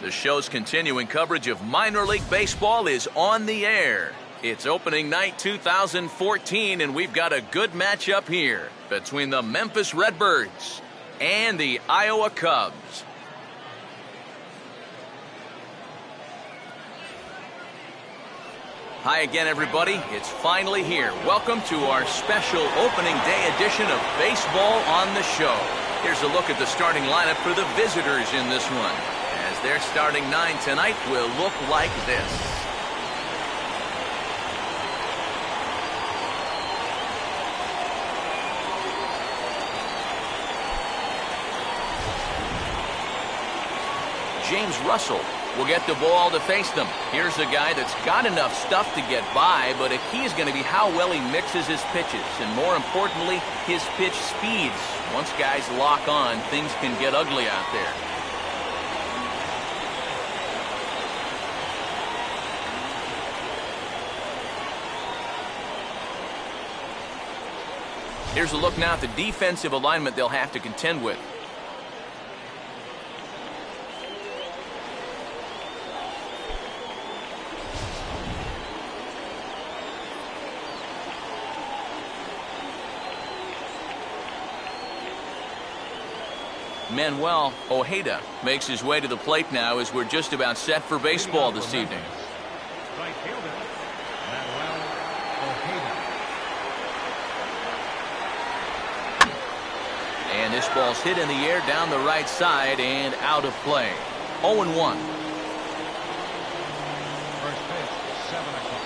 The show's continuing coverage of minor league baseball is on the air. It's opening night 2014, and we've got a good matchup here between the Memphis Redbirds and the Iowa Cubs. Hi again, everybody. It's finally here. Welcome to our special opening day edition of Baseball on the Show. Here's a look at the starting lineup for the visitors in this one, as their starting nine tonight will look like this. James Russell will get the ball to face them. Here's a guy that's got enough stuff to get by, but a key is going to be how well he mixes his pitches, and more importantly, his pitch speeds. Once guys lock on, things can get ugly out there. Here's a look now at the defensive alignment they'll have to contend with. Manuel Ojeda makes his way to the plate now as we're just about set for baseball this evening. Right fielder, Manuel Ojeda. And this ball's hit in the air down the right side and out of play. 0-1. First pitch, 7 o'clock.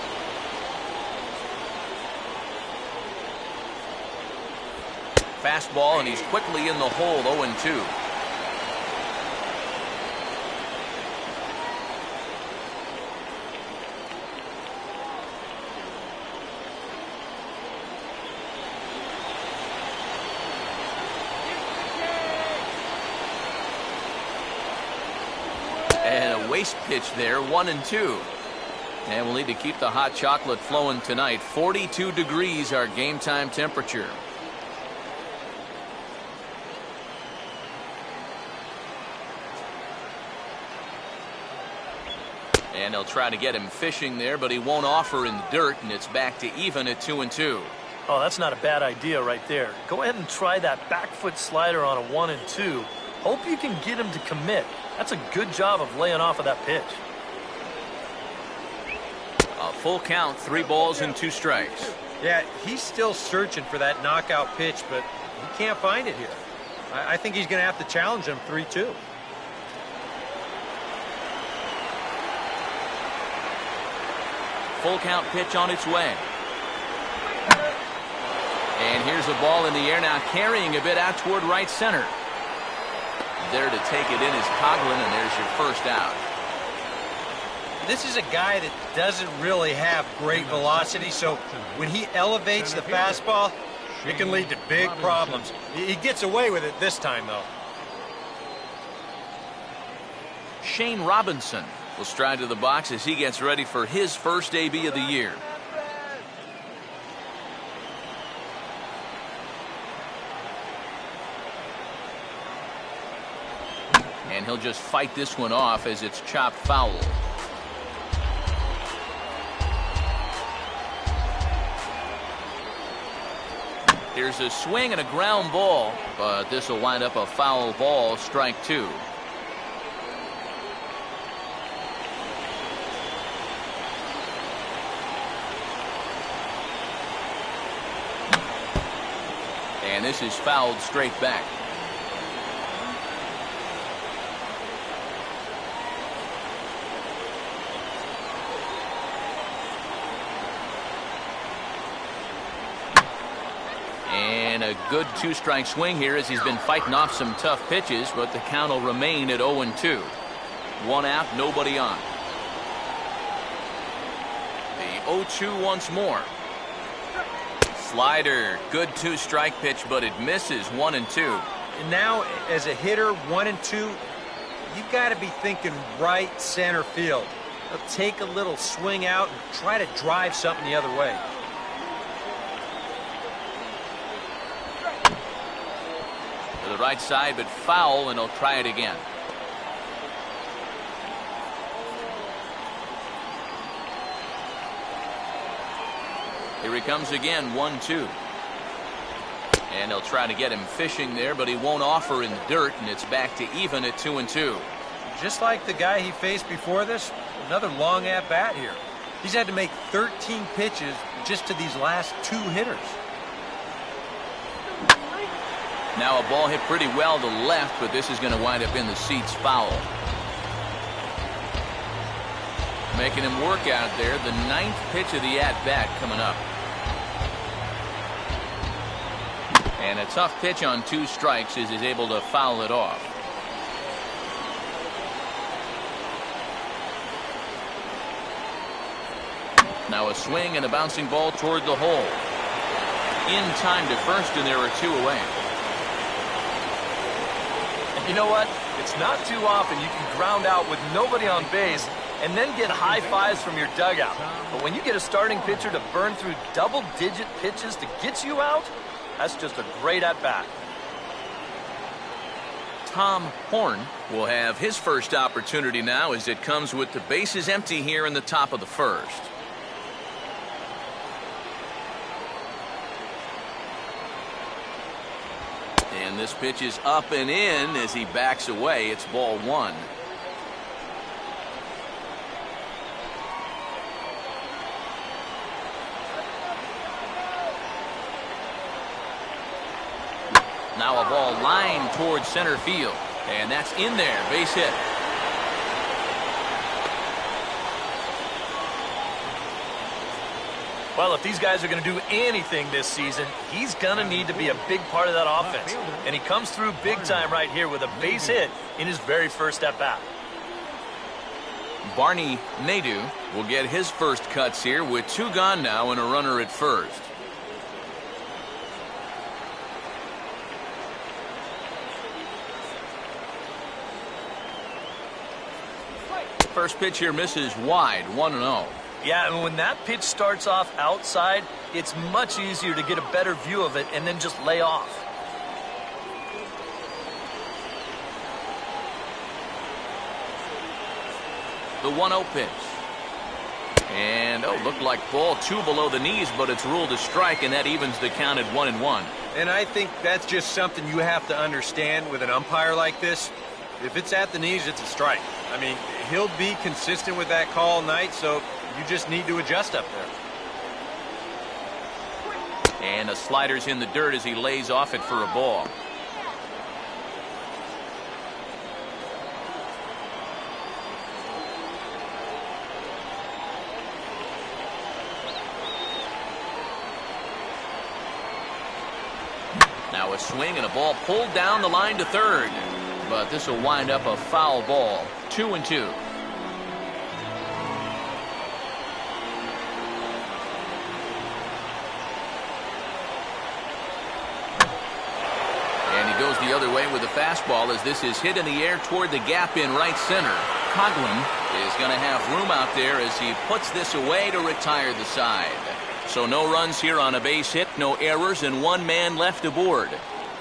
Fastball, and he's quickly in the hole. 0-2. And a waste pitch there. 1-2. And we'll need to keep the hot chocolate flowing tonight. 42 degrees our game time temperature. And they'll try to get him fishing there, but he won't offer in the dirt, and it's back to even at 2-2. Oh, that's not a bad idea right there. Go ahead and try that back foot slider on a 1-2. Hope you can get him to commit. That's a good job of laying off of that pitch. A full count, 3 balls and 2 strikes. Yeah, he's still searching for that knockout pitch, but he can't find it here. I think he's going to have to challenge him 3-2. Full count pitch on its way. And here's a ball in the air now, carrying a bit out toward right center. There to take it in is Coughlin, and there's your first out. This is a guy that doesn't really have great velocity, so when he elevates the fastball, it can lead to big problems. He gets away with it this time, though. Shane Robinson will stride to the box as he gets ready for his first AB of the year. And he'll just fight this one off as it's chopped foul. Here's a swing and a ground ball, but this will wind up a foul ball, strike 2. And this is fouled straight back. And a good 2-strike swing here as he's been fighting off some tough pitches, but the count will remain at 0-2. 1 out, nobody on. The 0-2 once more. Slider, good 2-strike pitch, but it misses. 1-2. And now, as a hitter, 1-2, you've got to be thinking right center field. Take a little swing out and try to drive something the other way. To the right side, but foul, and he'll try it again. Here he comes again, 1-2. And they'll try to get him fishing there, but he won't offer in the dirt, and it's back to even at 2-2. Just like the guy he faced before this, another long at-bat here. He's had to make 13 pitches just to these last 2 hitters. Now a ball hit pretty well to left, but this is going to wind up in the seats foul. Making him work out there, the 9th pitch of the at-bat coming up. And a tough pitch on 2 strikes as he's able to foul it off. Now a swing and a bouncing ball toward the hole. In time to first, and there are 2 away. You know what? It's not too often you can ground out with nobody on base and then get high fives from your dugout. But when you get a starting pitcher to burn through double-digit pitches to get you out, that's just a great at-bat. Tom Horn will have his first opportunity now as it comes with the bases empty here in the top of the first. And this pitch is up and in as he backs away. It's ball 1. Now a ball lined towards center field. And that's in there. Base hit. Well, if these guys are going to do anything this season, he's going to need to be a big part of that offense. And he comes through big time right here with a base hit in his very first at-bat. Barney Nadeau will get his first cuts here with 2 gone now and a runner at first. First pitch here misses wide, 1-0. Yeah, and when that pitch starts off outside, it's much easier to get a better view of it and then just lay off. The 1-0 pitch. And, looked like ball 2 below the knees, but it's ruled a strike, and that evens the count at 1-1. And I think that's just something you have to understand with an umpire like this. If it's at the knees, it's a strike. I mean, he'll be consistent with that call all night, so you just need to adjust up there. And the slider's in the dirt as he lays off it for a ball. Now a swing and a ball pulled down the line to third. But this will wind up a foul ball. 2-2. And he goes the other way with the fastball as this is hit in the air toward the gap in right center. Coughlin is going to have room out there as he puts this away to retire the side. So no runs here on a base hit, no errors, and 1 man left aboard.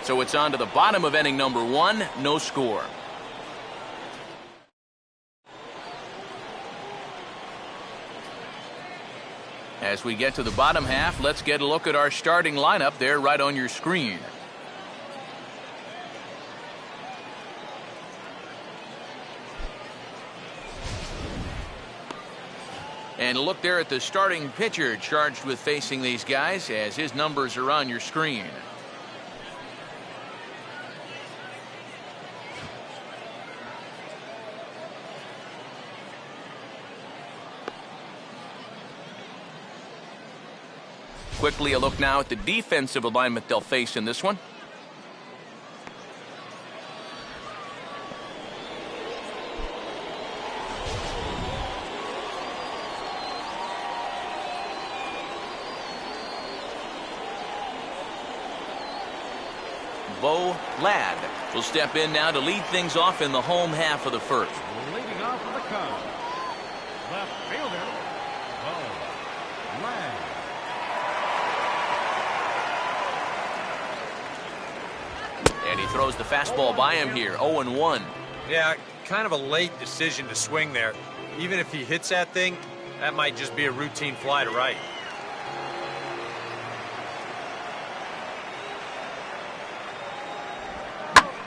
So it's on to the bottom of inning number 1, no score. As we get to the bottom half, let's get a look at our starting lineup there right on your screen. And look there at the starting pitcher charged with facing these guys as his numbers are on your screen. Quickly a look now at the defensive alignment they'll face in this one. Bo Ladd will step in now to lead things off in the home half of the first. Leading off for the Cubs, left fielder, Bo Ladd. And he throws the fastball by him here, 0-1. Yeah, kind of a late decision to swing there. Even if he hits that thing, that might just be a routine fly to right.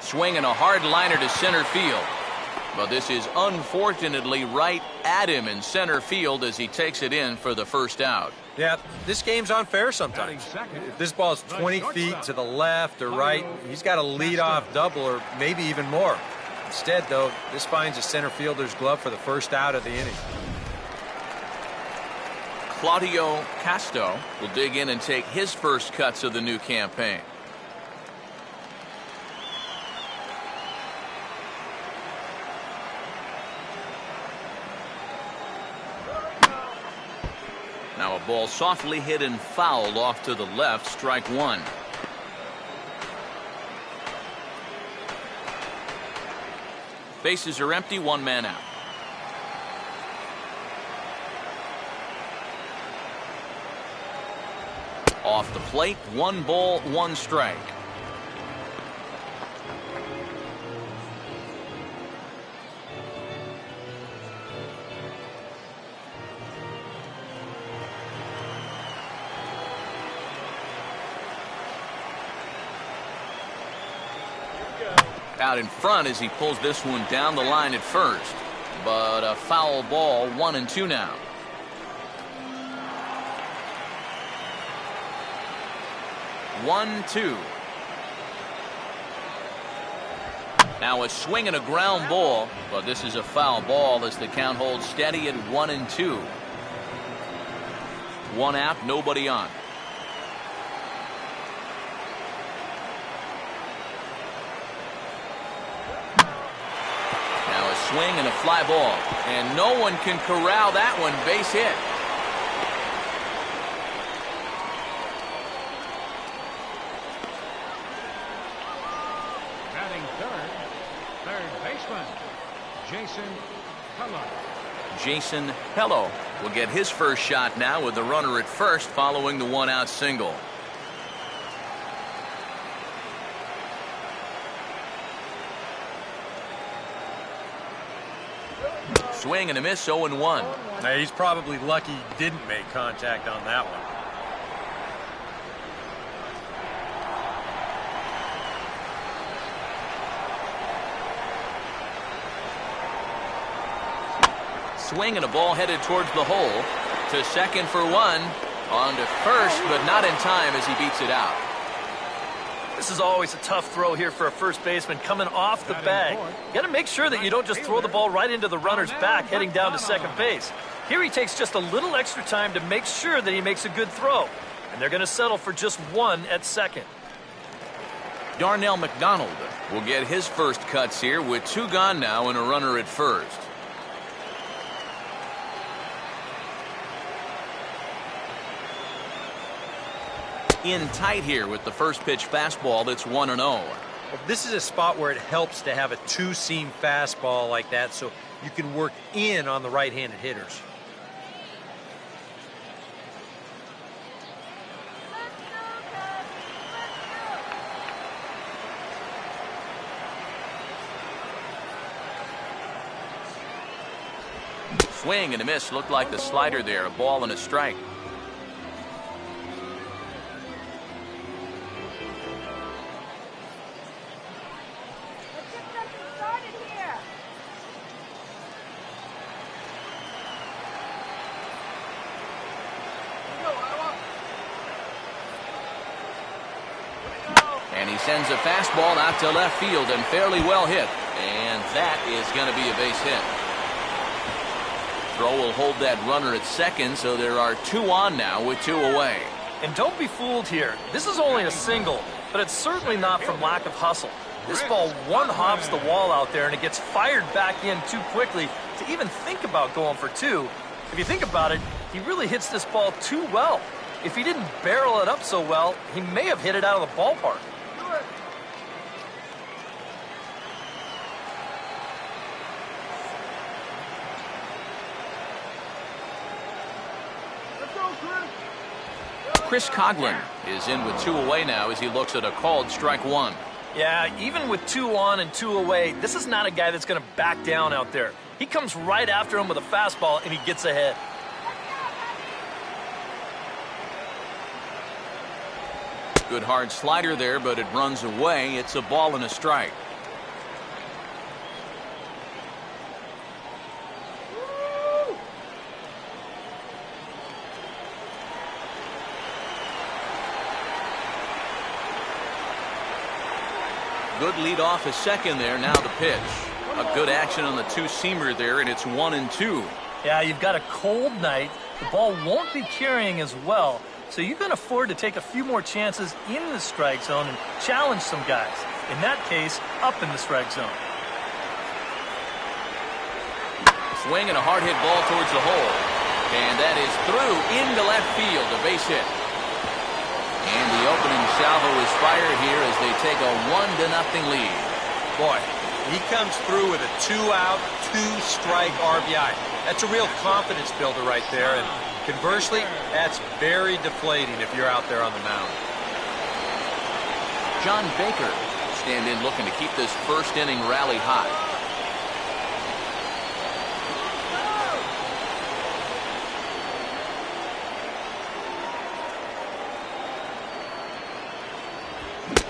Swinging a hard liner to center field. But this is unfortunately right at him in center field as he takes it in for the first out. Yeah, this game's unfair sometimes. If this ball's 20 feet to the left or right, he's got a lead-off double or maybe even more. Instead, though, this finds a center fielder's glove for the first out of the inning. Claudio Casto will dig in and take his first cuts of the new campaign. Now a ball softly hit and fouled off to the left, strike one. Bases are empty, one man out. Off the plate, 1 ball, 1 strike. Out in front as he pulls this one down the line at first. But a foul ball, 1-2 now. One, two. Now a swing and a ground ball, but this is a foul ball as the count holds steady at 1-2. 1 out, nobody on. Now a swing and a fly ball, and no one can corral that one. Base hit. Jason PELLOW will get his first shot now with the runner at first following the 1-out single. Swing and a miss, 0-1. Now, he's probably lucky he didn't make contact on that one. Swing and a ball headed towards the hole. To second for 1. On to first, but not in time as he beats it out. This is always a tough throw here for a first baseman coming off the bag. You got to make sure that you don't just throw the ball right into the runner's back heading down to second base. Here he takes just a little extra time to make sure that he makes a good throw. And they're going to settle for just 1 at second. Darnell McDonald will get his first cuts here with 2 gone now and a runner at first. In tight here with the first pitch fastball that's 1-0. Well, this is a spot where it helps to have a 2-seam fastball like that so you can work in on the right-handed hitters. Swing and a miss. Looked like the slider there. A ball and a strike. And he sends a fastball out to left field and fairly well hit. And that is going to be a base hit. Throw will hold that runner at second, so there are 2 on now with 2 away. And don't be fooled here. This is only a single, but it's certainly not from lack of hustle. This ball one-hops the wall out there, and it gets fired back in too quickly to even think about going for 2. If you think about it, he really hits this ball too well. If he didn't barrel it up so well, he may have hit it out of the ballpark. Chris Coghlan is in with 2 away now as he looks at a called strike 1. Yeah, even with 2 on and 2 away, this is not a guy that's going to back down out there. He comes right after him with a fastball, and he gets ahead. Good hard slider there, but it runs away. It's a ball and a strike. good lead off a second there. Now the pitch. A good action on the two-seamer there, and it's 1-2. Yeah, you've got a cold night. The ball won't be carrying as well, so you can afford to take a few more chances in the strike zone and challenge some guys. In that case, up in the strike zone. Swing and a hard hit ball towards the hole. And that is through into left field, a base hit. And the opening salvo is fired here as they take a 1-0 lead. Boy, he comes through with a 2-out, 2-strike RBI. That's a real confidence builder right there. And conversely, that's very deflating if you're out there on the mound. John Baker stand in looking to keep this first inning rally hot.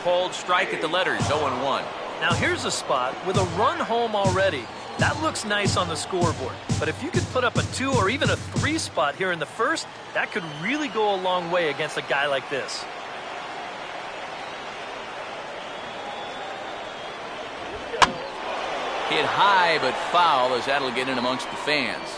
Called strike at the letters, 0-1. Now here's a spot with a run home already. That looks nice on the scoreboard. But if you could put up a 2 or even a 3 spot here in the first, that could really go a long way against a guy like this. Hit high but foul as that'll get in amongst the fans.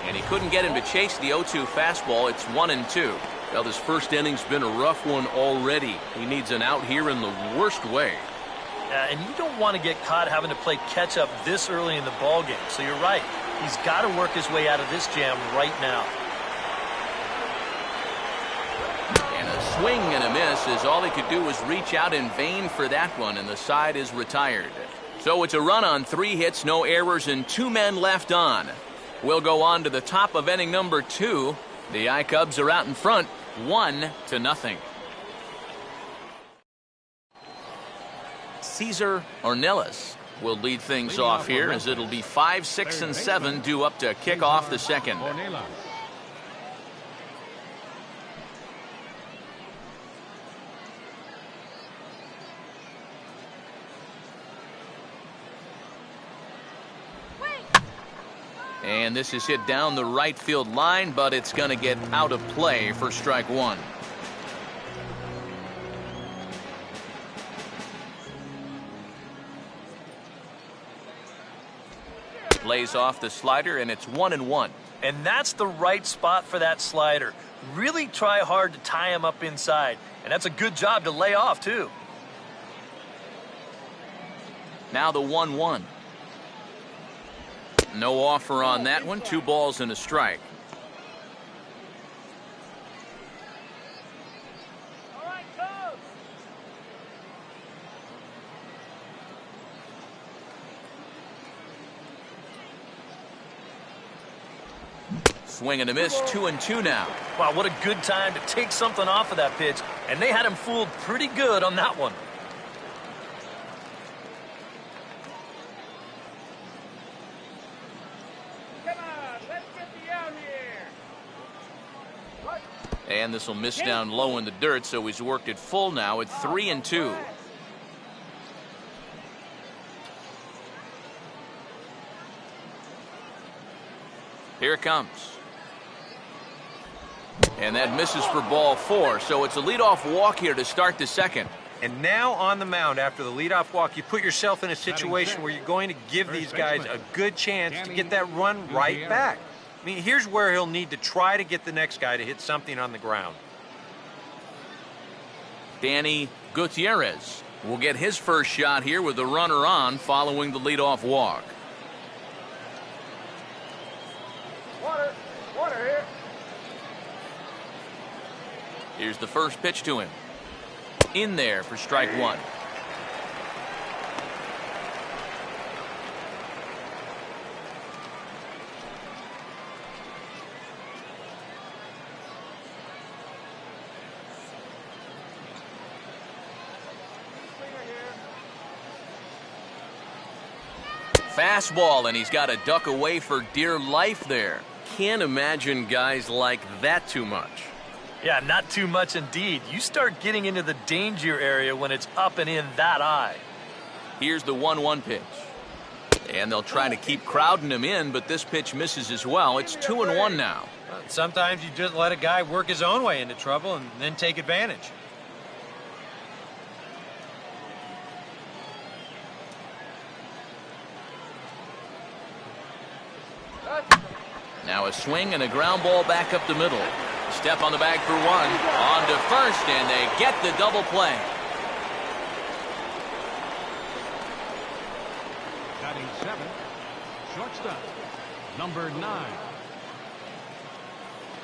And he couldn't get him to chase the 0-2 fastball. It's 1-2. Well, this first inning's been a rough one already. He needs an out here in the worst way. And you don't want to get caught having to play catch up this early in the ball game. So you're right. He's got to work his way out of this jam right now. And a swing and a miss as all he could do was reach out in vain for that one, and the side is retired. So it's a run on 3 hits, no errors, and 2 men left on. We'll go on to the top of inning number 2. The I-Cubs are out in front, 1-0. Cesar Ornelas will lead things off here as it'll be 5, 6, and 7 due up to kick off the second. And this is hit down the right field line, but it's going to get out of play for strike 1. Lays off the slider, and it's 1-1. And that's the right spot for that slider. Really try hard to tie him up inside. And that's a good job to lay off, too. Now the 1-1. No offer on that one. 2 balls and a strike. Swing and a miss, 2-2 now. Wow, what a good time to take something off of that pitch. And they had him fooled pretty good on that one. And this will miss down low in the dirt, so he's worked it full now at 3-2. Here it comes. And that misses for ball 4, so it's a leadoff walk here to start the second. And now on the mound after the leadoff walk, you put yourself in a situation where you're going to give these guys a good chance to get that run right back. I mean, here's where he'll need to try to get the next guy to hit something on the ground. Danny Gutierrez will get his first shot here with the runner on following the leadoff walk. Water here. Here's the first pitch to him. In there for strike 1. Fastball, and he's got to duck away for dear life there. Can't imagine guys like that too much. Yeah, not too much indeed. You start getting into the danger area when it's up and in that high. Here's the 1-1 pitch. And they'll try to keep crowding him in, but this pitch misses as well. It's 2-1 now. Sometimes you just let a guy work his own way into trouble and then take advantage. Now a swing and a ground ball back up the middle. Step on the bag for one. On to first, and they get the double play. Batting 7, shortstop, number 9.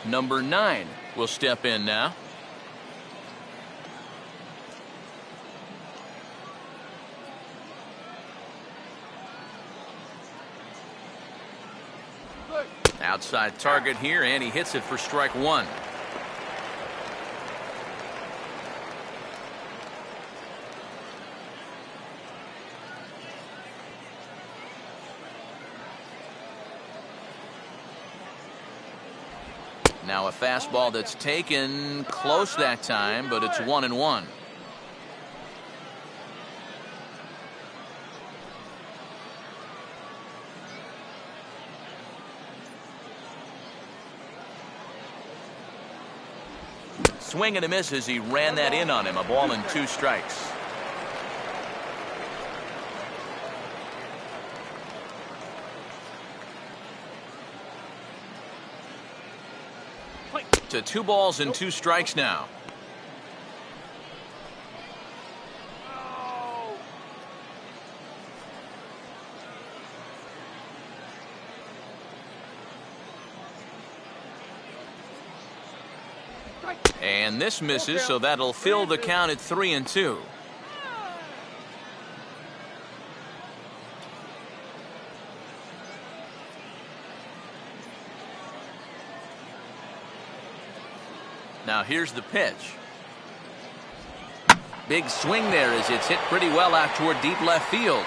Number 9 will step in now. Outside target here, and he hits it for strike 1. Now a fastball that's taken close that time, but it's 1-1. Swing and a miss as he ran that in on him. A ball and 2 strikes. To 2 balls and 2 strikes now. And this misses, so that'll fill the count at 3-2. Now here's the pitch. Big swing there as it's hit pretty well out toward deep left field.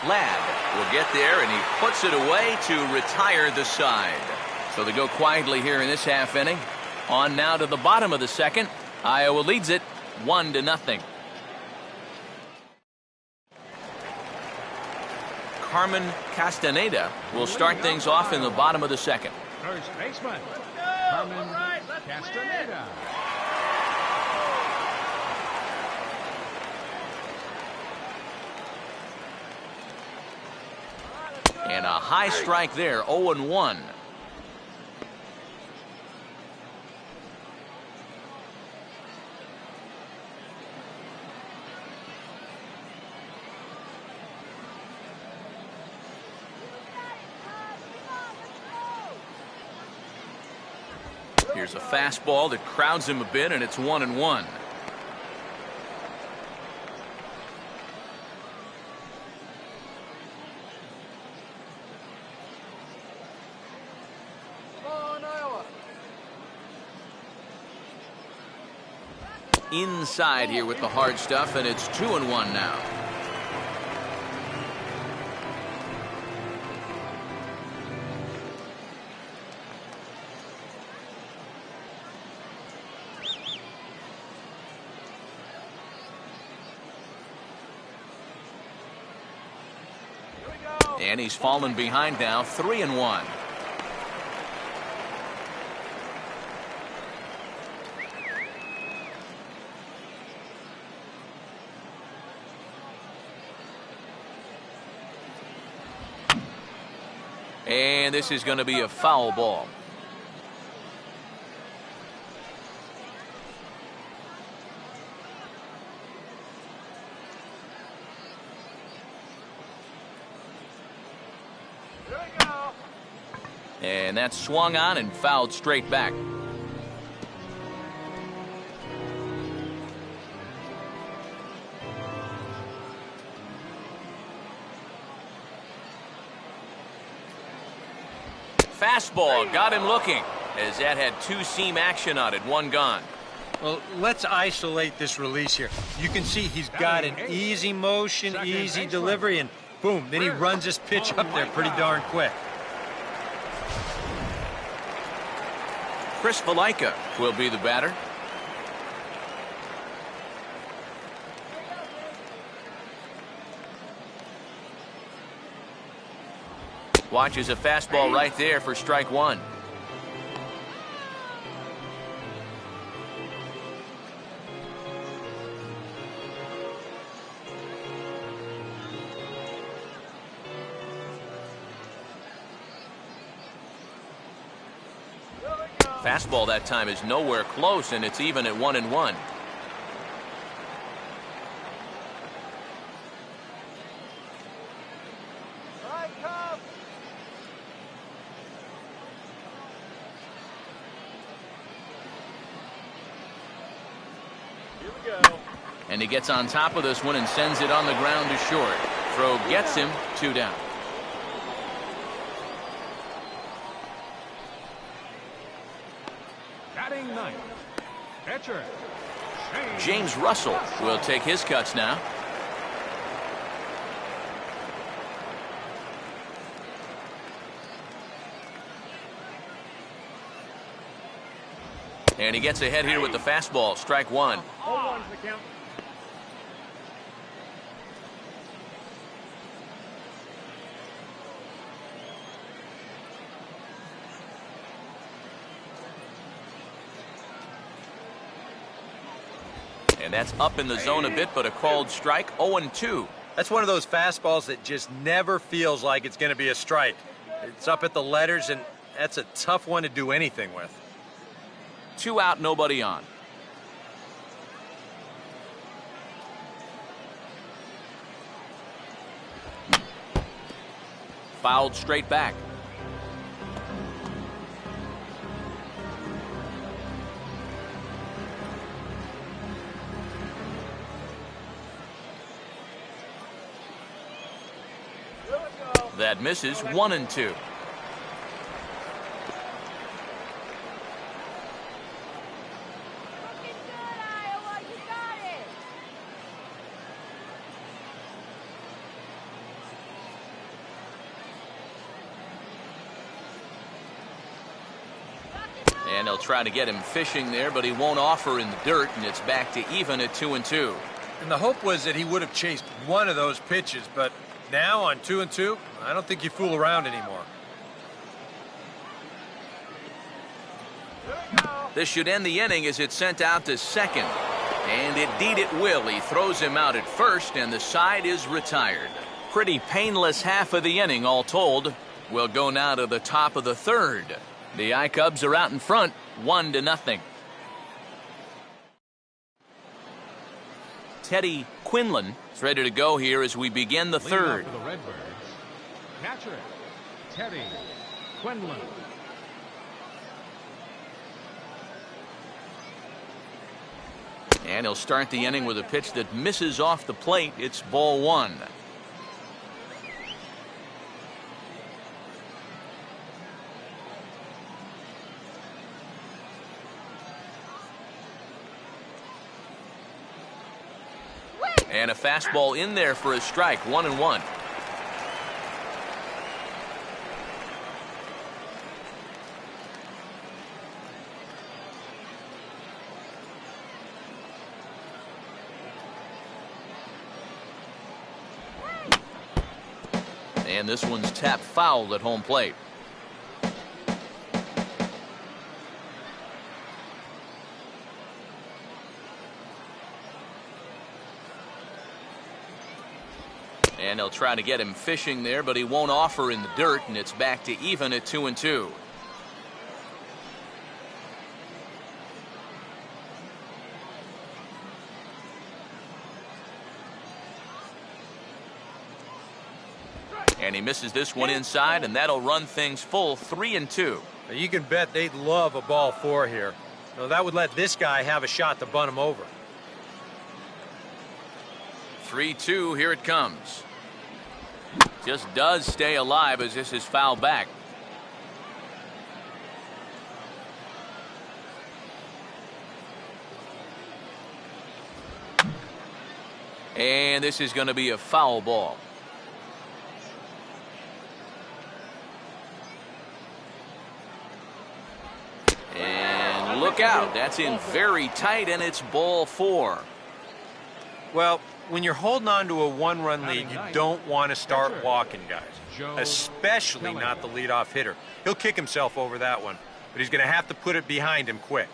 Ladd will get there, and he puts it away to retire the side. So they go quietly here in this half inning. On now to the bottom of the second. Iowa leads it 1-0. Carmen Castaneda will start things off in the bottom of the second. First baseman, Carmen Castaneda. And a high strike there, 0-1. Here's a fastball that crowds him a bit, and it's 1-1. Inside here with the hard stuff, and it's 2-1 now. And he's fallen behind now, 3-1. And this is going to be a foul ball. And that's swung on and fouled straight back. Fastball got him looking, as that had 2-seam action on it, 1 gone. Well, let's isolate this release here. You can see he's got an easy motion, easy delivery, and boom, then he runs this pitch up there pretty darn quick. Chris Valaika will be the batter. Watches a fastball right there for strike one. Fastball that time is nowhere close, and it's even at 1-1. And he gets on top of this one and sends it on the ground to short. Throw gets him, 2 down. Batting ninth, pitcher James Russell will take his cuts now. And he gets ahead here with the fastball, strike one. 0-1's the count. And that's up in the zone a bit, but a called strike, 0-2. That's one of those fastballs that just never feels like it's going to be a strike. It's up at the letters, and that's a tough one to do anything with. 2 out, nobody on. Fouled straight back. That misses, 1-2. And they'll try to get him fishing there, but he won't offer in the dirt, and it's back to even at 2-2. And the hope was that he would have chased one of those pitches, but now on 2-2, I don't think you fool around anymore. This should end the inning as it's sent out to second. And indeed it will. He throws him out at first, and the side is retired. Pretty painless half of the inning, all told. We'll go now to the top of the third. The I-Cubs are out in front, 1-0. Teddy Quinlan is ready to go here as we begin the third. For the Redbirds, catcher Teddy Quinlan. And he'll start the inning with a pitch that misses off the plate. It's ball one. And a fastball in there for a strike, 1-1. And this one's tapped foul at home plate. And they'll try to get him fishing there, but he won't offer in the dirt, and it's back to even at 2-2. And he misses this one inside, and that'll run things full, 3-2. You can bet they'd love a ball four here. Now, that would let this guy have a shot to bunt him over. 3-2, here it comes. Just does stay alive as this is fouled back. And this is going to be a foul ball. And look out, that's in very tight, and it's ball four. Well, when you're holding on to a one-run lead, you don't want to start walking guys, especially not the leadoff hitter. He'll kick himself over that one, but he's going to have to put it behind him quick.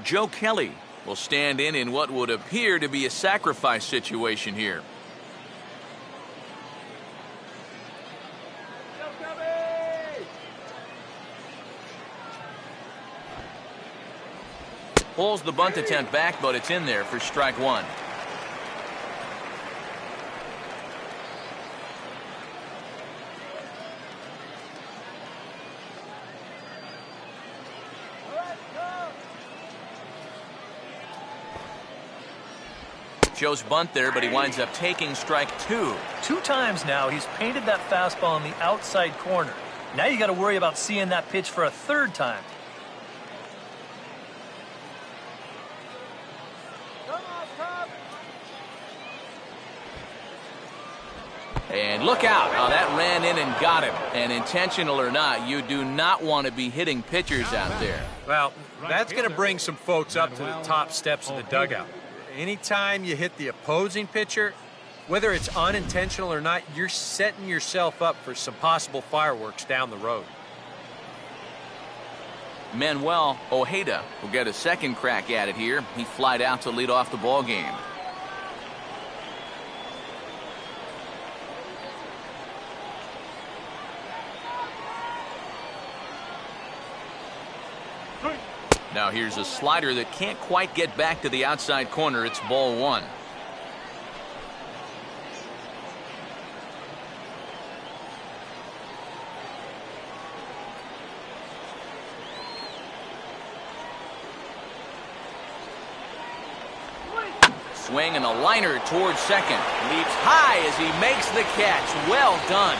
Joe Kelly will stand in what would appear to be a sacrifice situation here. Pulls the bunt attempt back, but it's in there for strike one. Joe's bunt there, but he winds up taking strike two. 2 times now he's painted that fastball on the outside corner. Now you got to worry about seeing that pitch for a 3rd time. And look out. Oh, that ran in and got him. And intentional or not, you do not want to be hitting pitchers out there. Well, that's going to bring some folks up to the top steps of the dugout. Anytime you hit the opposing pitcher, whether it's unintentional or not, you're setting yourself up for some possible fireworks down the road. Manuel Ojeda will get a second crack at it here. He flied out to lead off the ball game. Now here's a slider that can't quite get back to the outside corner. It's ball one. Swing and a liner towards second. Leaps high as he makes the catch. Well done.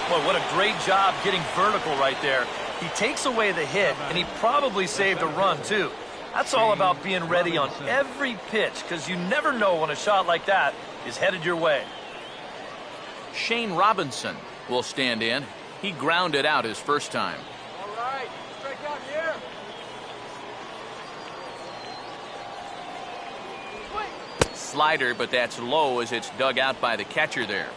Boy, what a great job getting vertical right there. He takes away the hit, and he probably saved a run, too. That's all about being ready on every pitch, because you never know when a shot like that is headed your way. Shane Robinson will stand in. He grounded out his first time. All right, strike out here. Slider, but that's low as it's dug out by the catcher there.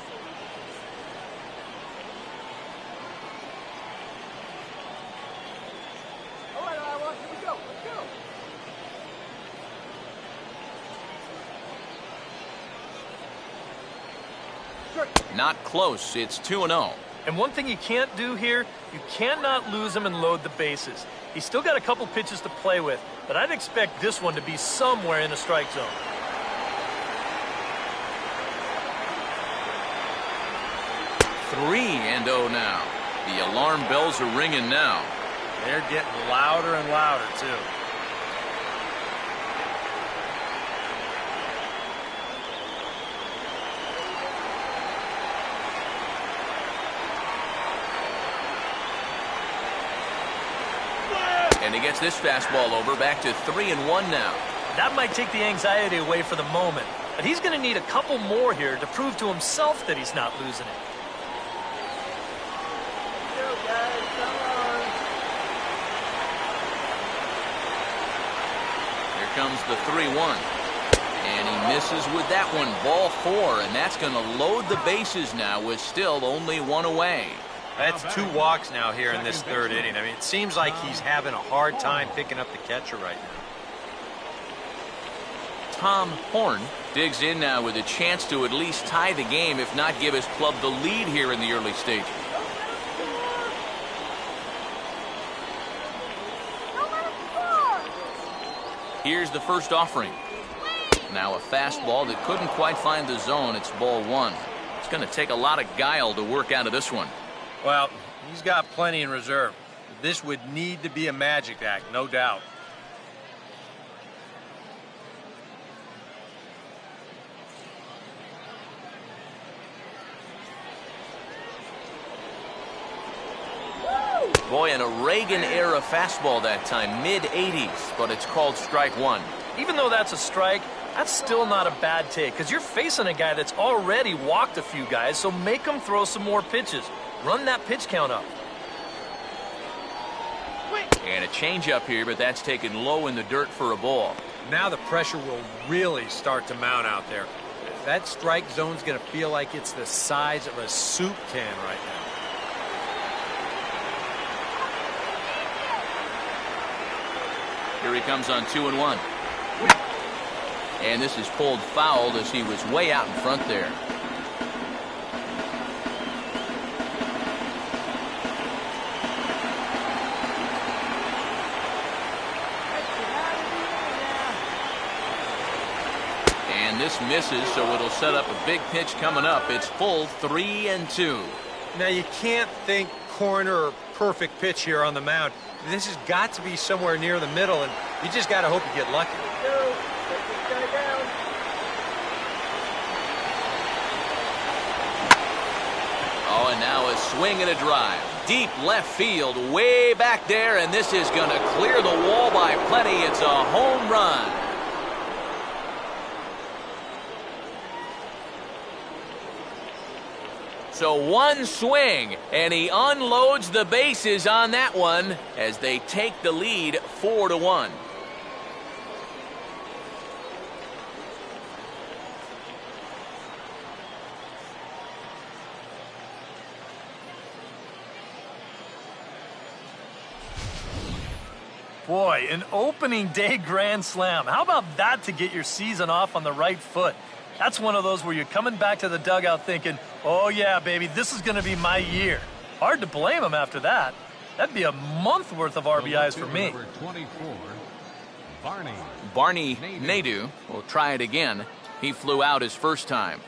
Not close. It's 2-0. And one thing you can't do here, you cannot lose him and load the bases. He's still got a couple pitches to play with, but I'd expect this one to be somewhere in the strike zone. Three and 0 now. The alarm bells are ringing now. They're getting louder and louder, too. And he gets this fastball over, back to 3-1 now. That might take the anxiety away for the moment, but he's going to need a couple more here to prove to himself that he's not losing it. Here comes the 3-1. And he misses with that one. Ball 4, and that's going to load the bases now with still only one away. That's 2 walks now here in this 3rd inning. I mean, it seems like he's having a hard time picking up the catcher right now. Tom Horn digs in now with a chance to at least tie the game, if not give his club the lead here in the early stages. Here's the first offering. Now a fastball that couldn't quite find the zone. It's ball 1. It's going to take a lot of guile to work out of this one. Well, he's got plenty in reserve. This would need to be a magic act, no doubt. Boy, in a Reagan-era fastball that time, mid-80s, but it's called strike 1. Even though that's a strike, that's still not a bad take, because you're facing a guy that's already walked a few guys, so make him throw some more pitches. Run that pitch count up. And a changeup here, but that's taken low in the dirt for a ball. Now the pressure will really start to mount out there. That strike zone's going to feel like it's the size of a soup can right now. Here he comes on 2-1. And this is pulled fouled as he was way out in front there. And this misses, so it'll set up a big pitch coming up. It's full 3-2. Now you can't think corner or perfect pitch here on the mound. This has got to be somewhere near the middle, and you just got to hope you get lucky. Oh, and now a swing and a drive. Deep left field, way back there, and this is going to clear the wall by plenty. It's a home run. So one swing, and he unloads the bases on that one as they take the lead 4-1. Boy, an opening day grand slam. How about that to get your season off on the right foot? That's one of those where you're coming back to the dugout thinking, oh yeah, baby, this is going to be my year. Hard to blame him after that. That'd be a month worth of RBIs for me. Number 24, Barney Nadu will try it again. He flew out his first time.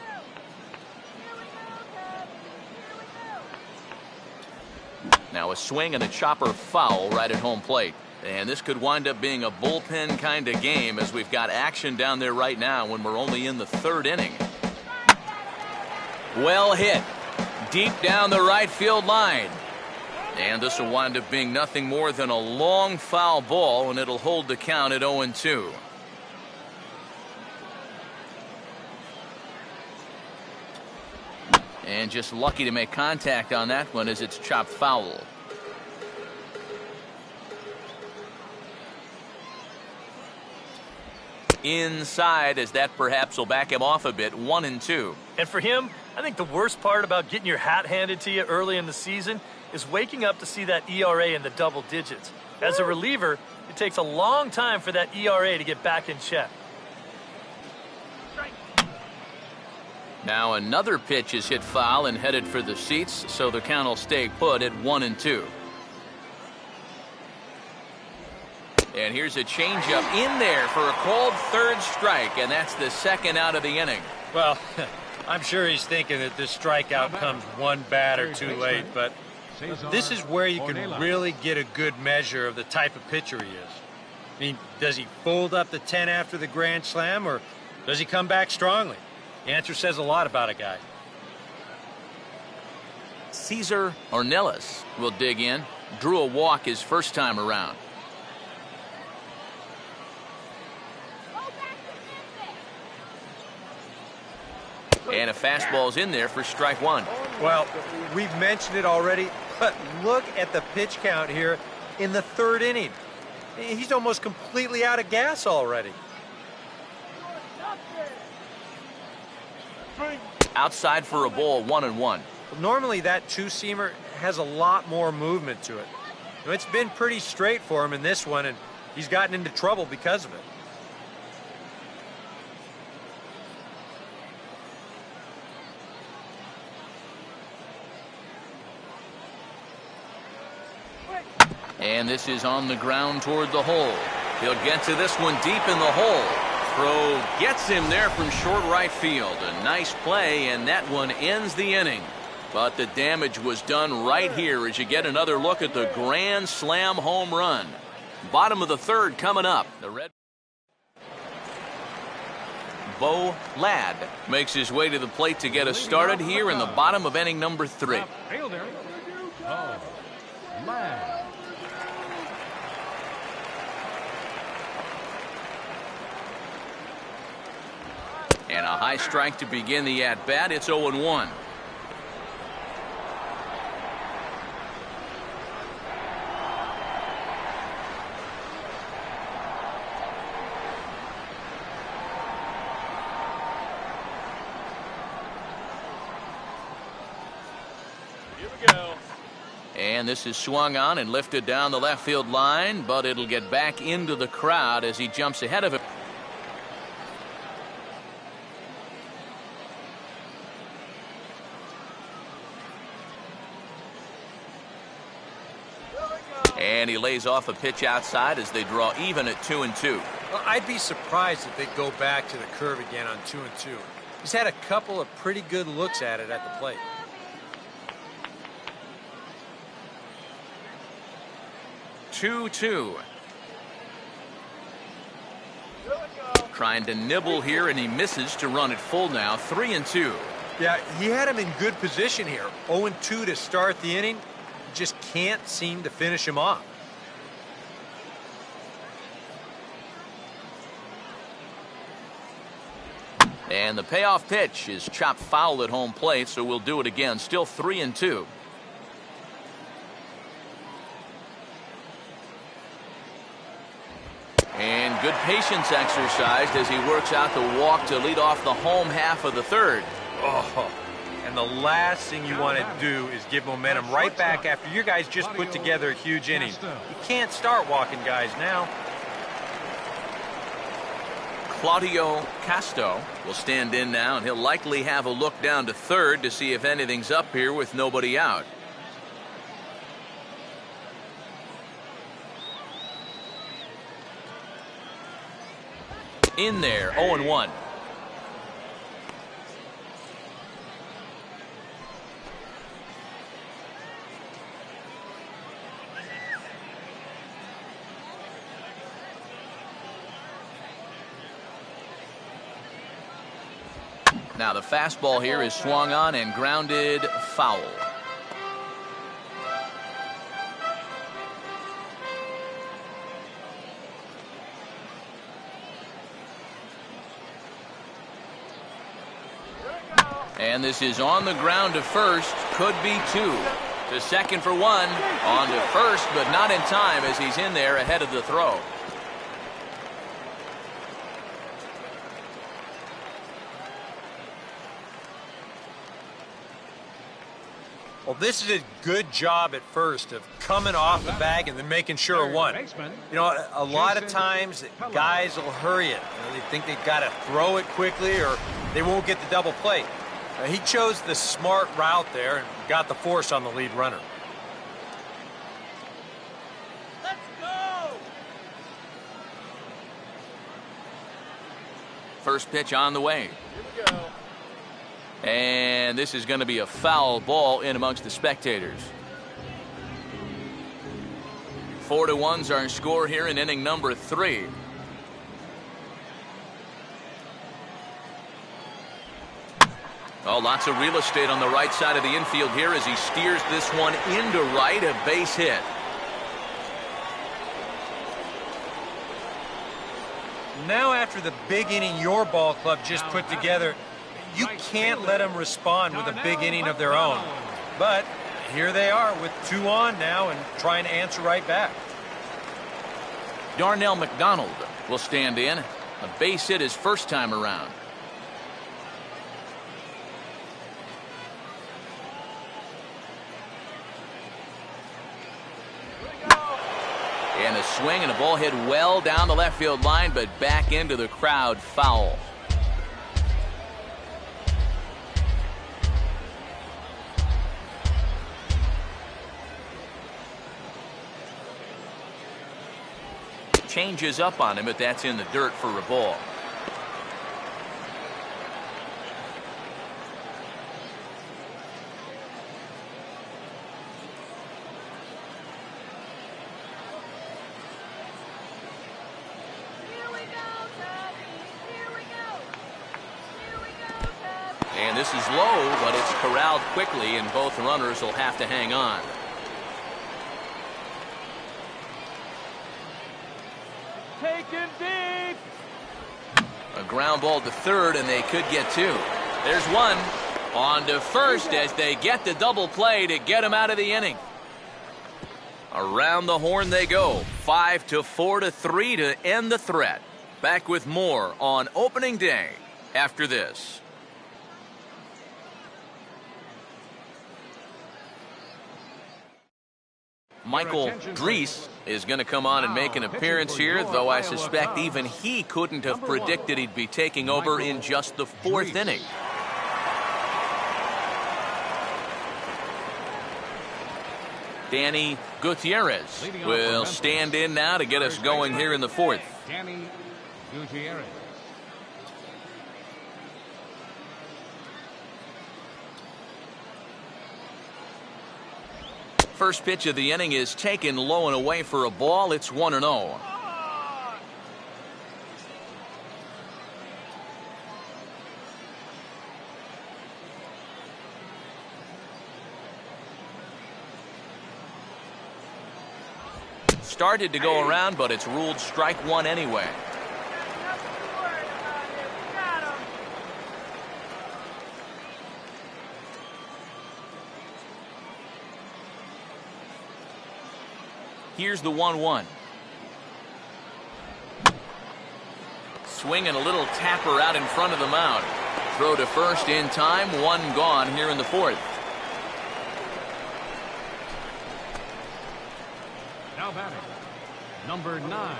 Now a swing and a chopper foul right at home plate. And this could wind up being a bullpen kind of game as we've got action down there right now when we're only in the third inning. Well hit. Deep down the right field line. And this will wind up being nothing more than a long foul ball, and it'll hold the count at 0-2. And just lucky to make contact on that one as it's chopped foul. Inside, as that perhaps will back him off a bit. 1-2. And for him, I think the worst part about getting your hat handed to you early in the season is waking up to see that ERA in the double digits. As a reliever, it takes a long time for that ERA to get back in check. Now another pitch is hit foul and headed for the seats, so the count will stay put at 1-2. And here's a changeup in there for a called third strike, and that's the second out of the inning. Well, I'm sure he's thinking that this strikeout comes one batter too late, but this is where you can really get a good measure of the type of pitcher he is. I mean, does he fold up the 10 after the grand slam, or does he come back strongly? The answer says a lot about a guy. Cesar Ornelas will dig in. Drew a walk his first time around. And a fastball's in there for strike one. Well, we've mentioned it already, but look at the pitch count here in the third inning. He's almost completely out of gas already. Outside for a ball, 1-1. Normally that two-seamer has a lot more movement to it. It's been pretty straight for him in this one, and he's gotten into trouble because of it. And this is on the ground toward the hole. He'll get to this one deep in the hole. Throw gets him there from short right field. A nice play, and that one ends the inning. But the damage was done right here as you get another look at the grand slam home run. Bottom of the third coming up. The Red Bo Ladd makes his way to the plate to get us started here in the bottom of inning number 3. Fielder, Bo Ladd. And a high strike to begin the at-bat. It's 0-1. Here we go. And this is swung on and lifted down the left field line, but it'll get back into the crowd as he jumps ahead of it. And he lays off a pitch outside as they draw even at 2-2. Well, I'd be surprised if they go back to the curve again on 2-2. He's had a couple of pretty good looks at it at the plate. 2-2. Trying to nibble here, and he misses to run it full now. 3-2. Yeah, he had him in good position here. 0-2 to start the inning. Just can't seem to finish him off. And the payoff pitch is chopped foul at home plate, so we'll do it again. Still 3-2. And good patience exercised as he works out the walk to lead off the home half of the third. Oh, and the last thing you want to do is give momentum right back after your guys just put together a huge inning. You can't start walking guys now. Claudio Castro will stand in now, and he'll likely have a look down to third to see if anything's up here with nobody out. In there, 0-1. Now the fastball here is swung on and grounded foul. And this is on the ground to first. Could be two. To second for one. On to first, but not in time as he's in there ahead of the throw. Well, this is a good job at first of coming off the bag and then making sure of one. You know, a lot of times guys will hurry it. You know, they think they've got to throw it quickly or they won't get the double play. He chose the smart route there and got the force on the lead runner. Let's go! First pitch on the way. Here we go. And this is going to be a foul ball in amongst the spectators. 4-1's our score here in inning number 3. Oh, lots of real estate on the right side of the infield here as he steers this one into right, a base hit. Now after the big inning your ball club just put together, you can't let them respond with a big inning of their own. But here they are with 2 on now and trying to answer right back. Darnell McDonald will stand in. A base hit his first time around. And a swing and a ball hit well down the left field line, but back into the crowd, foul. Changes up on him, but that's in the dirt for a ball. And this is low, but it's corralled quickly, and both runners will have to hang on. Taken deep. A ground ball to third, and they could get 2. There's one. On to first as they get the double play to get him out of the inning. Around the horn they go. 5-4-3 to end the threat. Back with more on opening day after this. Michael Drees is going to come on and make an appearance here, though I suspect even he couldn't have predicted he'd be taking over in just the 4th inning. Danny Gutierrez will stand in now to get us going here in the 4th. Danny Gutierrez. First pitch of the inning is taken low and away for a ball. It's 1-0. Started to go around, but it's ruled strike one anyway. Here's the 1-1. Swing and a little tapper out in front of the mound. Throw to first in time. One gone here in the 4th. Now batting, number 9.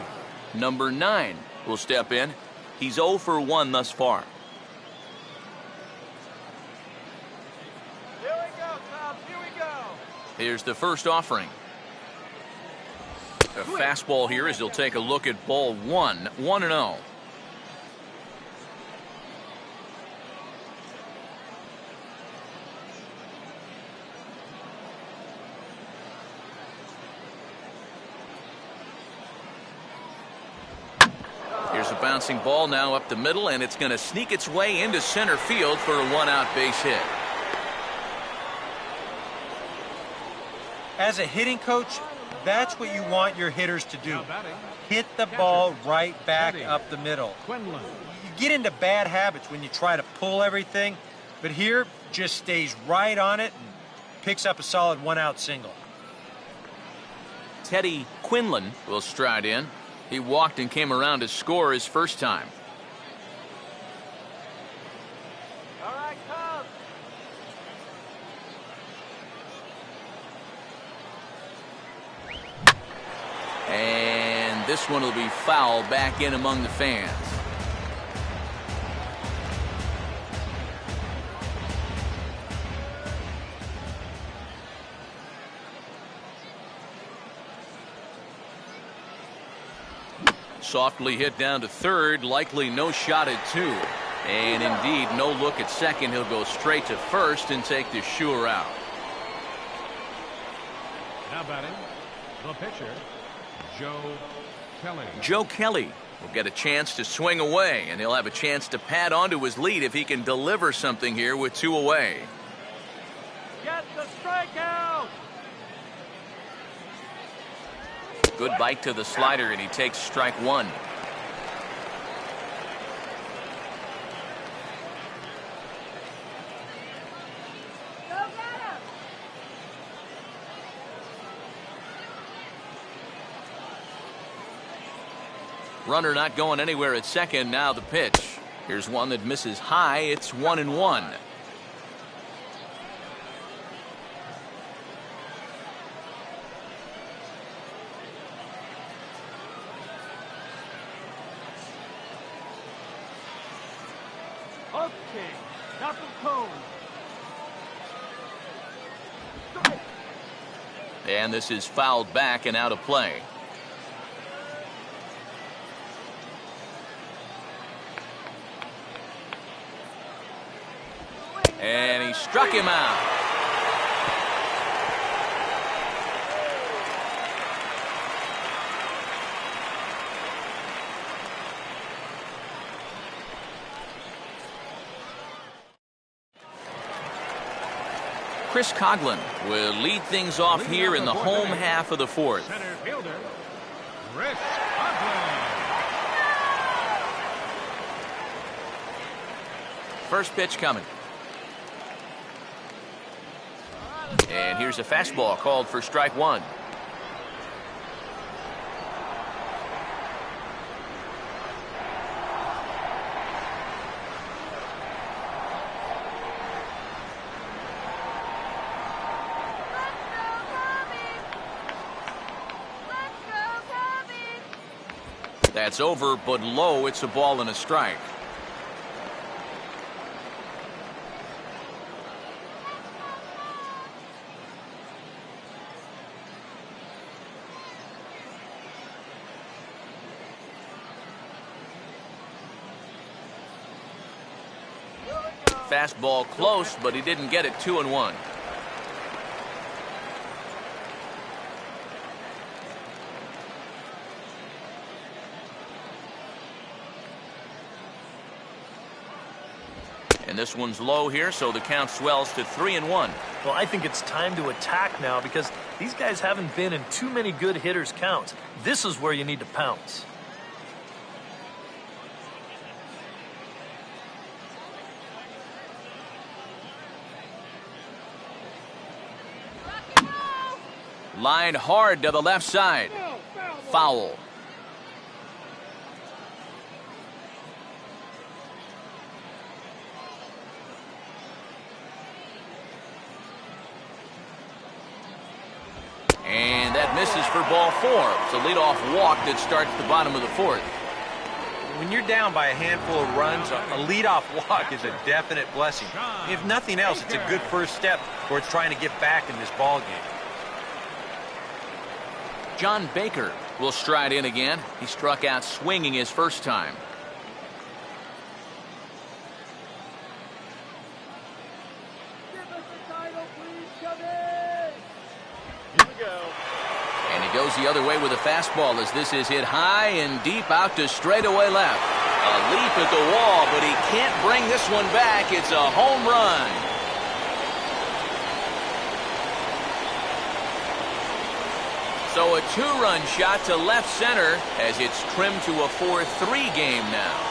Number 9 will step in. He's 0 for 1 thus far. Here we go, Cubs. Here we go. Here's the first offering. A fastball here as he'll take a look at ball 1. 1-0. Here's a bouncing ball now up the middle, and it's going to sneak its way into center field for a 1-out base hit. As a hitting coach, that's what you want your hitters to do. Hit the ball right back up the middle. QUINLAN. You get into bad habits when you try to pull everything, but here just stays right on it and picks up a solid 1-out single. Teddy QUINLAN will stride in. He walked and came around to score his first time. All right, Cubs. And this one will be foul back in among the fans. Softly hit down to third, likely no shot at 2. And indeed, no look at second. He'll go straight to first and take the sure out. Now batting, the pitcher, Joe Kelly. Joe Kelly will get a chance to swing away, and he'll have a chance to pad onto his lead if he can deliver something here with 2 away. Get the strikeout. Good bite to the slider, and he takes strike 1. Runner not going anywhere at second. Now the pitch. Here's one that misses high. It's 1-1. Okay, got the cone. Strike. And this is fouled back and out of play. And he struck him out. Chris Coughlin will lead things off here in the home half of the 4th. Center fielder, Chris Coughlin. First pitch coming. And here's a fastball called for strike 1. That's over, but low. It's a ball and a strike. Fastball close, but he didn't get it. 2-1. And this one's low here, so the count swells to 3-1. Well, I think it's time to attack now because these guys haven't been in too many good hitters' counts. This is where you need to pounce. Line hard to the left side. Foul. And that misses for ball 4. It's a leadoff walk that starts the bottom of the 4th. When you're down by a handful of runs, a leadoff walk is a definite blessing. If nothing else, it's a good first step towards trying to get back in this ball game. John Baker will stride in again. He struck out swinging his first time. Give us the title, please, come in. Here we go. And he goes the other way with a fastball as this is hit high and deep out to straightaway left. A leap at the wall, but he can't bring this one back. It's a home run. So a 2-run shot to left center as it's trimmed to a 4-3 game now.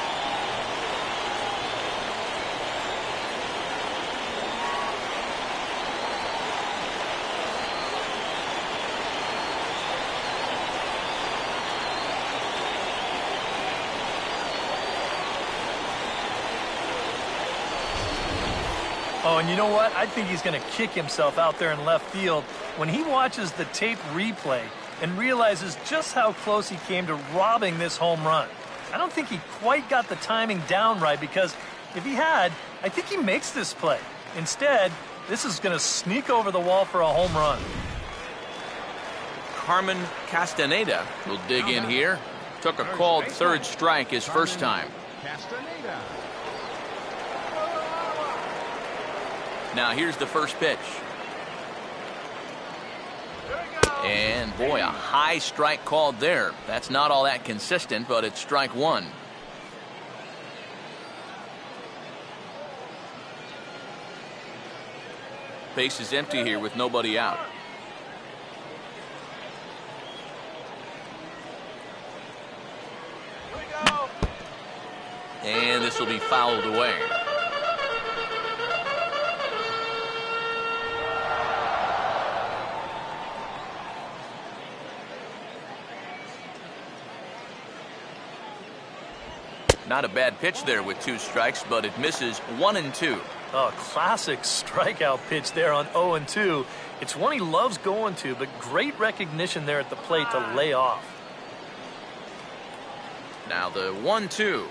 Oh, and you know what? I think he's going to kick himself out there in left field when he watches the tape replay and realizes just how close he came to robbing this home run. I don't think he quite got the timing down right because if he had, I think he makes this play. Instead, this is going to sneak over the wall for a home run. Carmen Castaneda will dig in here. Took a called third strike his first time. Castaneda. Now here's the first pitch. And boy, a high strike called there. That's not all that consistent, but it's strike 1. Base is empty here with nobody out. And this will be fouled away. Not a bad pitch there with 2 strikes, but it misses 1-2. Oh, classic strikeout pitch there on 0-2. It's one he loves going to, but great recognition there at the plate to lay off. Now the 1-2.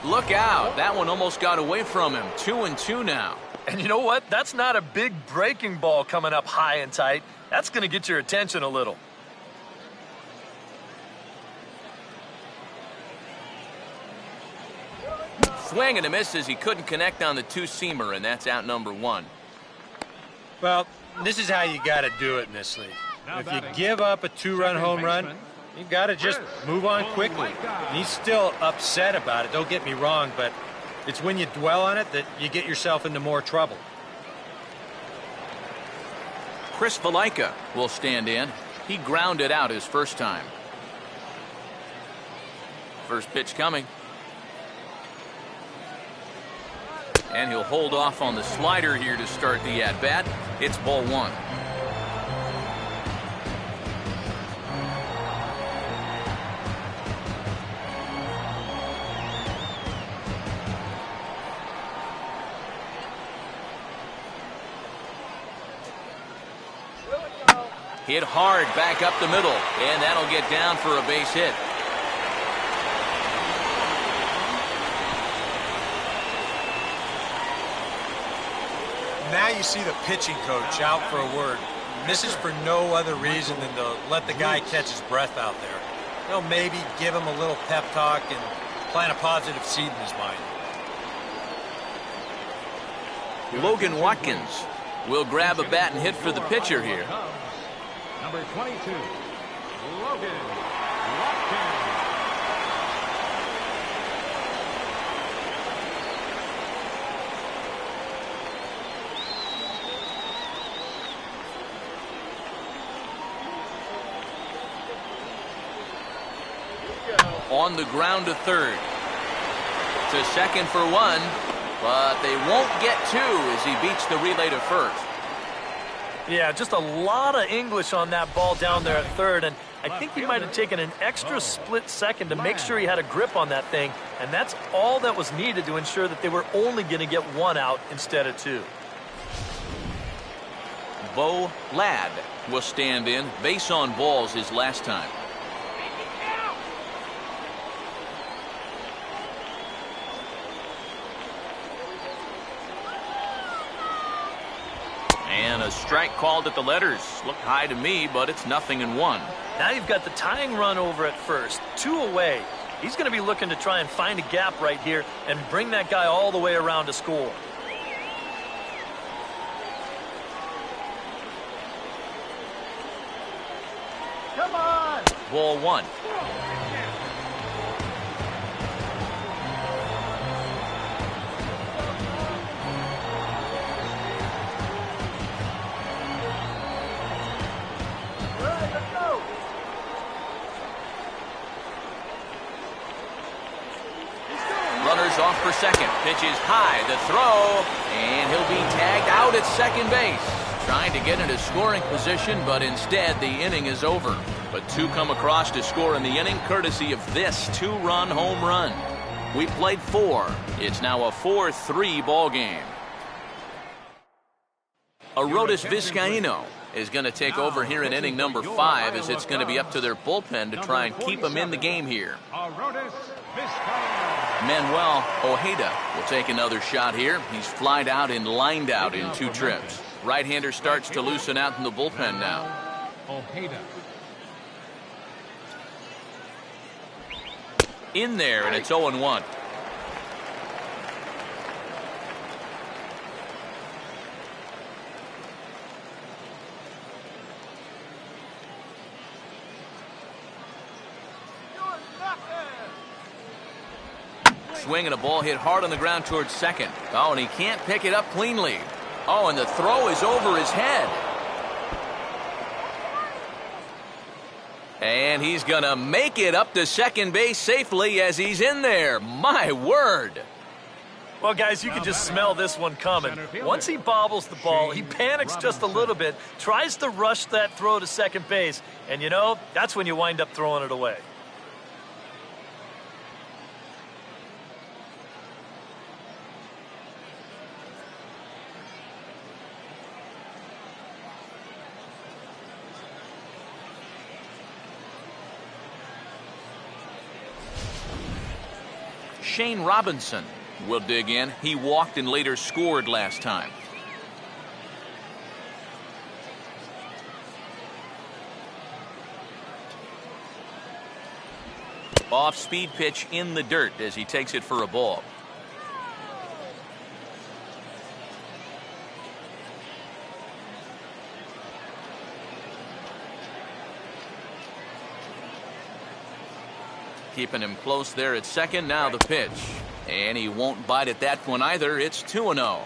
Look out. That one almost got away from him. 2-2 now. And you know what? That's not a big breaking ball coming up high and tight. That's going to get your attention a little. Swing and a miss as he couldn't connect on the 2-seamer, and that's out number 1. Well, this is how you got to do it in this league. If you give up a 2-run home run, you got to just move on quickly. And he's still upset about it, don't get me wrong, but it's when you dwell on it that you get yourself into more trouble. Chris Valaika will stand in. He grounded out his first time. First pitch coming. And he'll hold off on the slider here to start the at-bat. It's ball 1. Hit hard back up the middle, and that'll get down for a base hit. Now you see the pitching coach out for a word. This is for no other reason than to let the guy catch his breath out there. You know, maybe give him a little pep talk and plant a positive seed in his mind. Logan Watkins will grab a bat and hit for the pitcher here. Number 22, Logan Watkins. On the ground to third. To second for one, but they won't get two as he beats the relay to first. Yeah, just a lot of English on that ball down there at third, and I think he might have taken an extra split second to make sure he had a grip on that thing, and that's all that was needed to ensure that they were only going to get one out instead of two. Bo Ladd will stand in. Base on balls his last time. And a strike called at the letters. Looked high to me, but it's 0-1. Now you've got the tying run over at first, 2 away. He's going to be looking to try and find a gap right here and bring that guy all the way around to score. Come on! Ball 1. Runners off for second. Pitch is high. The throw. And he'll be tagged out at second base. Trying to get into scoring position, but instead the inning is over. But 2 come across to score in the inning, courtesy of this 2-run home run. We played 4. It's now a 4-3 ball game. Arodys Vizcaíno is going to take over here in inning number 5, as it's going to be up to their bullpen to try and keep them in the game here. Arodys Vizcaíno. Manuel Ojeda will take another shot here. He's flied out and lined out in 2 trips. Right-hander starts to loosen out in the bullpen now. Ojeda. In there, and it's 0-1. Swing and a ball hit hard on the ground towards second. Oh, and he can't pick it up cleanly. Oh, and the throw is over his head. And he's going to make it up to second base safely as he's in there. My word. Well, guys, you can just smell this one coming. Once he bobbles the ball, he panics just a little bit, tries to rush that throw to second base, and you know, that's when you wind up throwing it away. Shane Robinson will dig in. He walked and later scored last time. Off-speed pitch in the dirt as he takes it for a ball. Keeping him close there at second. Now the pitch. And he won't bite at that one either. It's 2-0.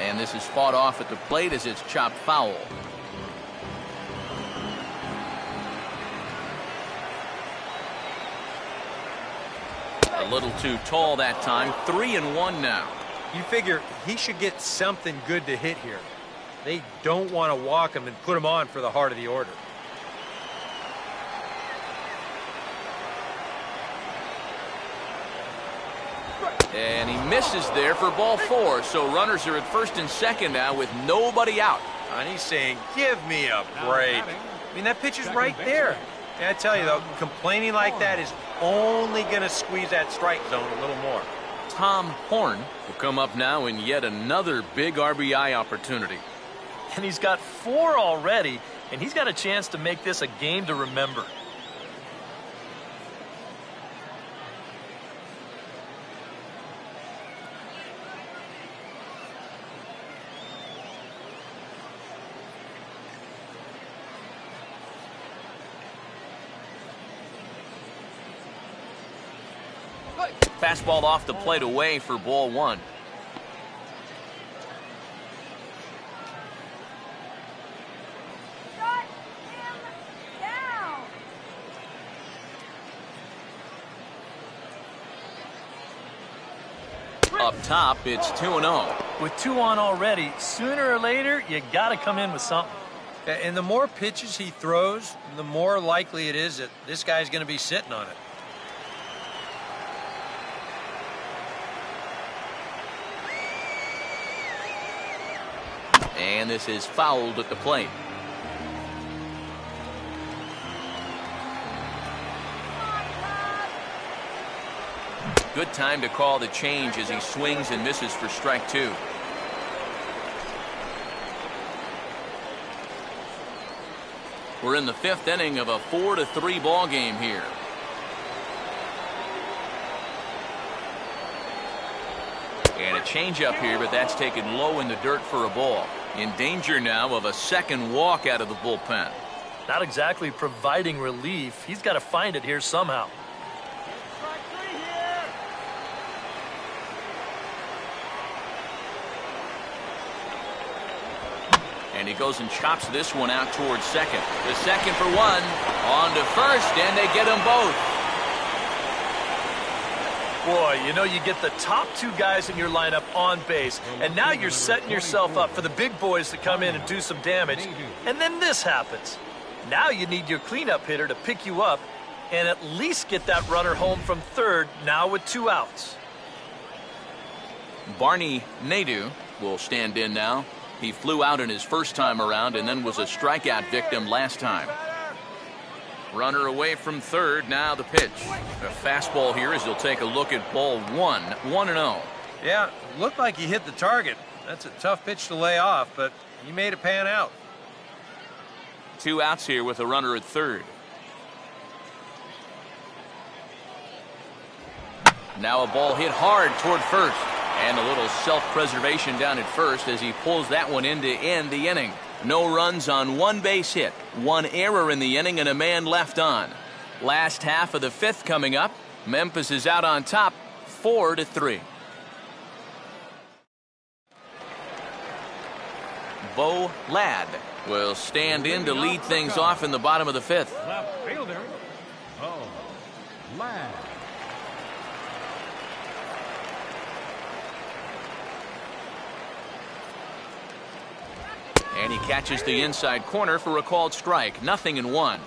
And this is fought off at the plate as it's chopped foul. A little too tall that time. 3-1 now. You figure he should get something good to hit here. They don't want to walk him and put him on for the heart of the order. And he misses there for ball 4. So runners are at first and second now with nobody out. And he's saying, give me a break. I mean, that pitch is right there. And I tell you, though, complaining like that is only going to squeeze that strike zone a little more. Tom Horn will come up now in yet another big RBI opportunity. And he's got 4 already, and he's got a chance to make this a game to remember. Fastball off the plate away for ball 1. Shut him down. Up top, it's 2-0. With 2 on already, sooner or later, you got to come in with something. And the more pitches he throws, the more likely it is that this guy's going to be sitting on it. And this is fouled at the plate. Good time to call the change as he swings and misses for strike 2. We're in the 5th inning of a 4-3 ball game here. And a changeup here, but that's taken low in the dirt for a ball. In danger now of a second walk out of the bullpen. Not exactly providing relief. He's got to find it here somehow. Strike 3 here. And he goes and chops this one out towards second. The second for 1. On to first, and they get them both. Boy, you know, you get the top 2 guys in your lineup on base, and now you're setting yourself up for the big boys to come in and do some damage. And then this happens. Now you need your cleanup hitter to pick you up and at least get that runner home from third, now with 2 outs. Barney Nadeau will stand in now. He flew out in his first time around and then was a strikeout victim last time. Runner away from third, now the pitch. A fastball here as he'll take a look at ball 1, 1-0. Yeah, looked like he hit the target. That's a tough pitch to lay off, but he made it pan out. 2 outs here with a runner at third. Now a ball hit hard toward first. And a little self-preservation down at first as he pulls that one in to end the inning. No runs on 1 base hit, 1 error in the inning, and a man left on. Last half of the 5th coming up. Memphis is out on top, 4-3. Bo Ladd will stand in to lead things off in the bottom of the 5th. Left fielder, Bo Ladd. And he catches the inside corner for a called strike. 0-1.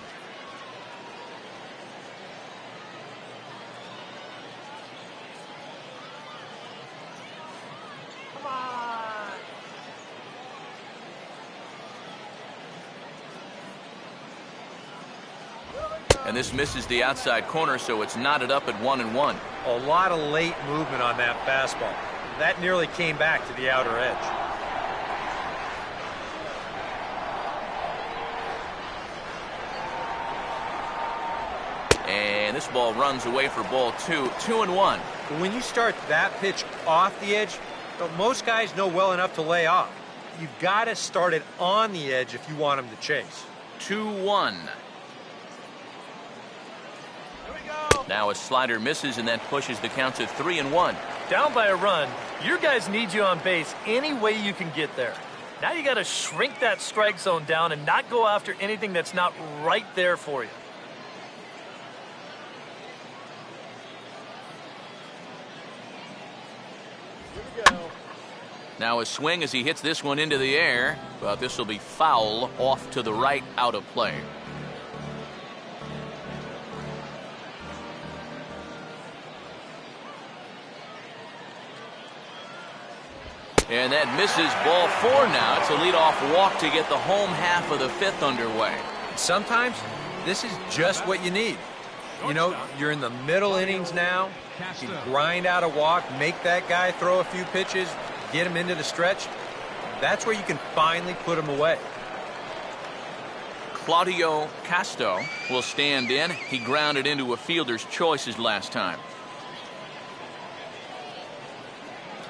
Come on. And this misses the outside corner, so it's knotted up at 1-1. A lot of late movement on that fastball. That nearly came back to the outer edge. And this ball runs away for ball 2, 2-1. But when you start that pitch off the edge, most guys know well enough to lay off. You've got to start it on the edge if you want him to chase. 2-1. Now a slider misses, and that pushes the count to 3-1. Down by a run, your guys need you on base any way you can get there. Now you got to shrink that strike zone down and not go after anything that's not right there for you. Now a swing as he hits this one into the air, but this will be foul off to the right, out of play. That misses ball 4 now. It's a leadoff walk to get the home half of the 5th underway. Sometimes this is just what you need. You know, you're in the middle innings now. You can grind out a walk, make that guy throw a few pitches, get him into the stretch. That's where you can finally put him away. Claudio Casto will stand in. He grounded into a fielder's choice his last time.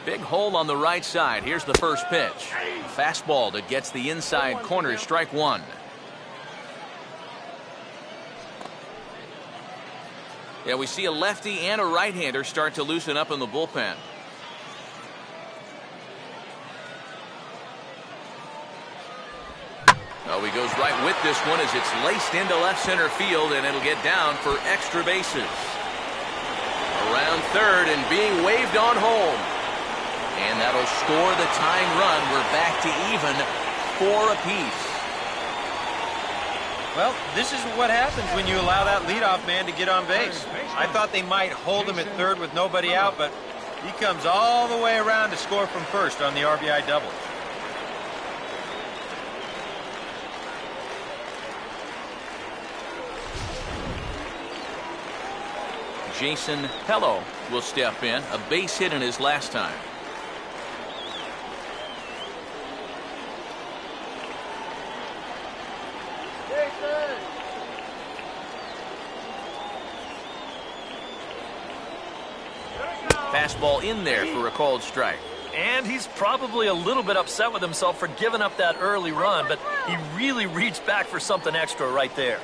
Big hole on the right side. Here's the first pitch. Fastball that gets the inside corner. Strike 1. Yeah, we see a lefty and a right-hander start to loosen up in the bullpen. Oh, he goes right with this one as it's laced into left center field, and it'll get down for extra bases. Around third and being waved on home. And that'll score the tying run. We're back to even 4 apiece. Well, this is what happens when you allow that leadoff man to get on base. I thought they might hold him at third with nobody out, but he comes all the way around to score from first on the RBI double. Jason PELLOW will step in. A base hit in his last time. Fastball in there for a called strike. And he's probably a little bit upset with himself for giving up that early run, but he really reached back for something extra right there.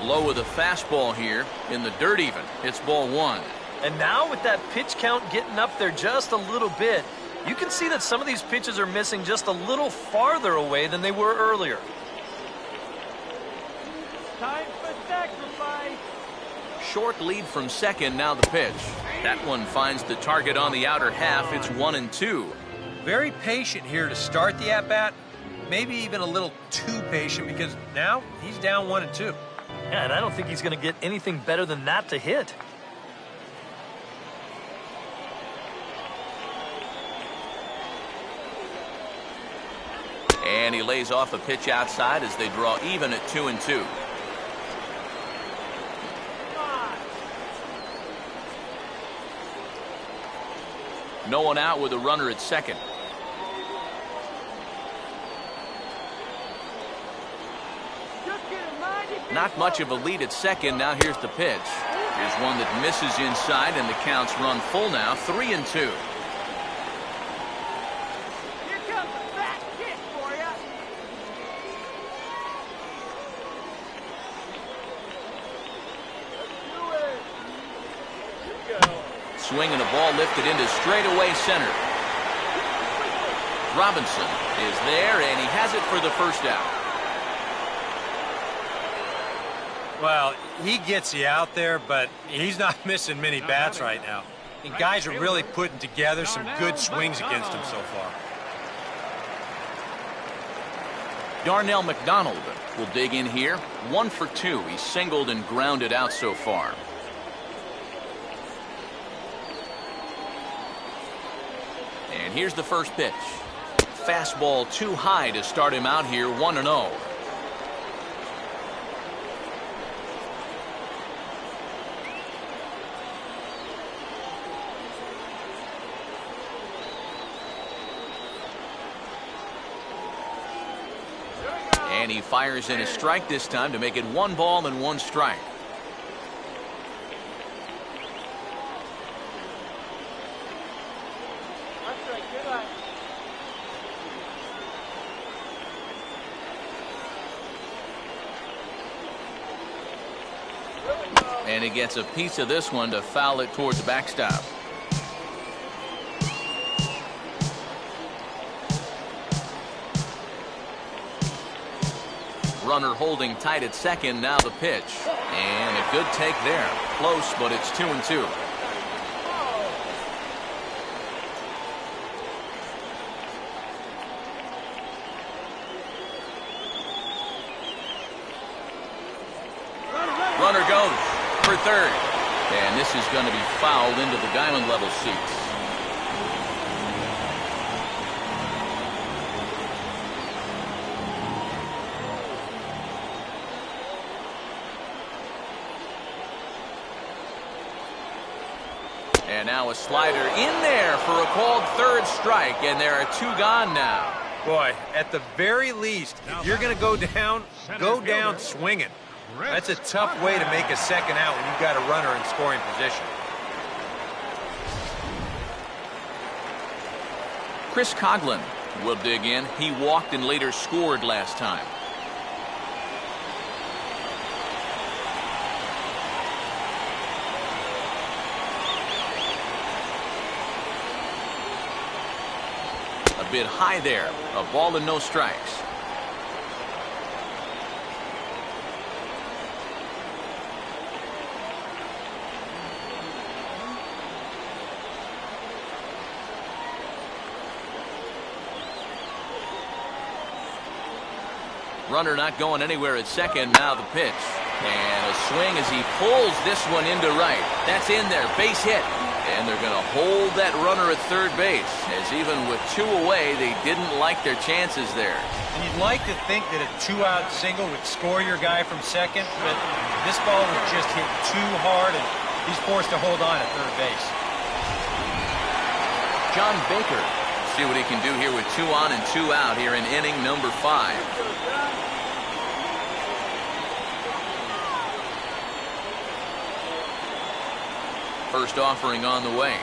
Low with a fastball here in the dirt even. It's ball 1. And now with that pitch count getting up there just a little bit, you can see that some of these pitches are missing just a little farther away than they were earlier. Time for sacrifice. Short lead from second, now the pitch. That one finds the target on the outer half. It's 1-2. Very patient here to start the at-bat. Maybe even a little too patient because now he's down 1-2. Yeah, and I don't think he's going to get anything better than that to hit. And he lays off a pitch outside as they draw even at 2-2. No one out with a runner at second. Not much of a lead at second. Now here's the pitch. Here's one that misses inside, and the counts run full now. 3-2. Here comes a fat kick for you. Swinging a ball lifted into straightaway center. Robinson is there, and he has it for the first out. Well, he gets you out there, but he's not missing many bats right now. And guys are really putting together some good swings against him so far. Darnell McDonald will dig in here. 1 for 2. He's singled and grounded out so far. And here's the first pitch. Fastball too high to start him out here. 1-0. And he fires in a strike this time to make it 1 ball and 1 strike. And he gets a piece of this one to foul it towards the backstop. Runner holding tight at second. Now the pitch. And a good take there. Close, but it's 2-2. for third. And this is going to be fouled into the diamond level seats. And now a slider in there for a called third strike, and there are two gone now. Boy, at the very least, if you're going to go down swinging. That's a tough way to make a second out when you've got a runner in scoring position. Chris Coughlin will dig in. He walked and later scored last time. A bit high there. A ball and no strikes. Runner not going anywhere at second. Now the pitch. And a swing as he pulls this one into right. That's in there. Base hit. And they're going to hold that runner at third base, as even with two away, they didn't like their chances there. And you'd like to think that a two-out single would score your guy from second, but this ball was just hit too hard, and he's forced to hold on at third base. John Baker, see what he can do here with 2 on and 2 out here in inning number 5. First offering on the way,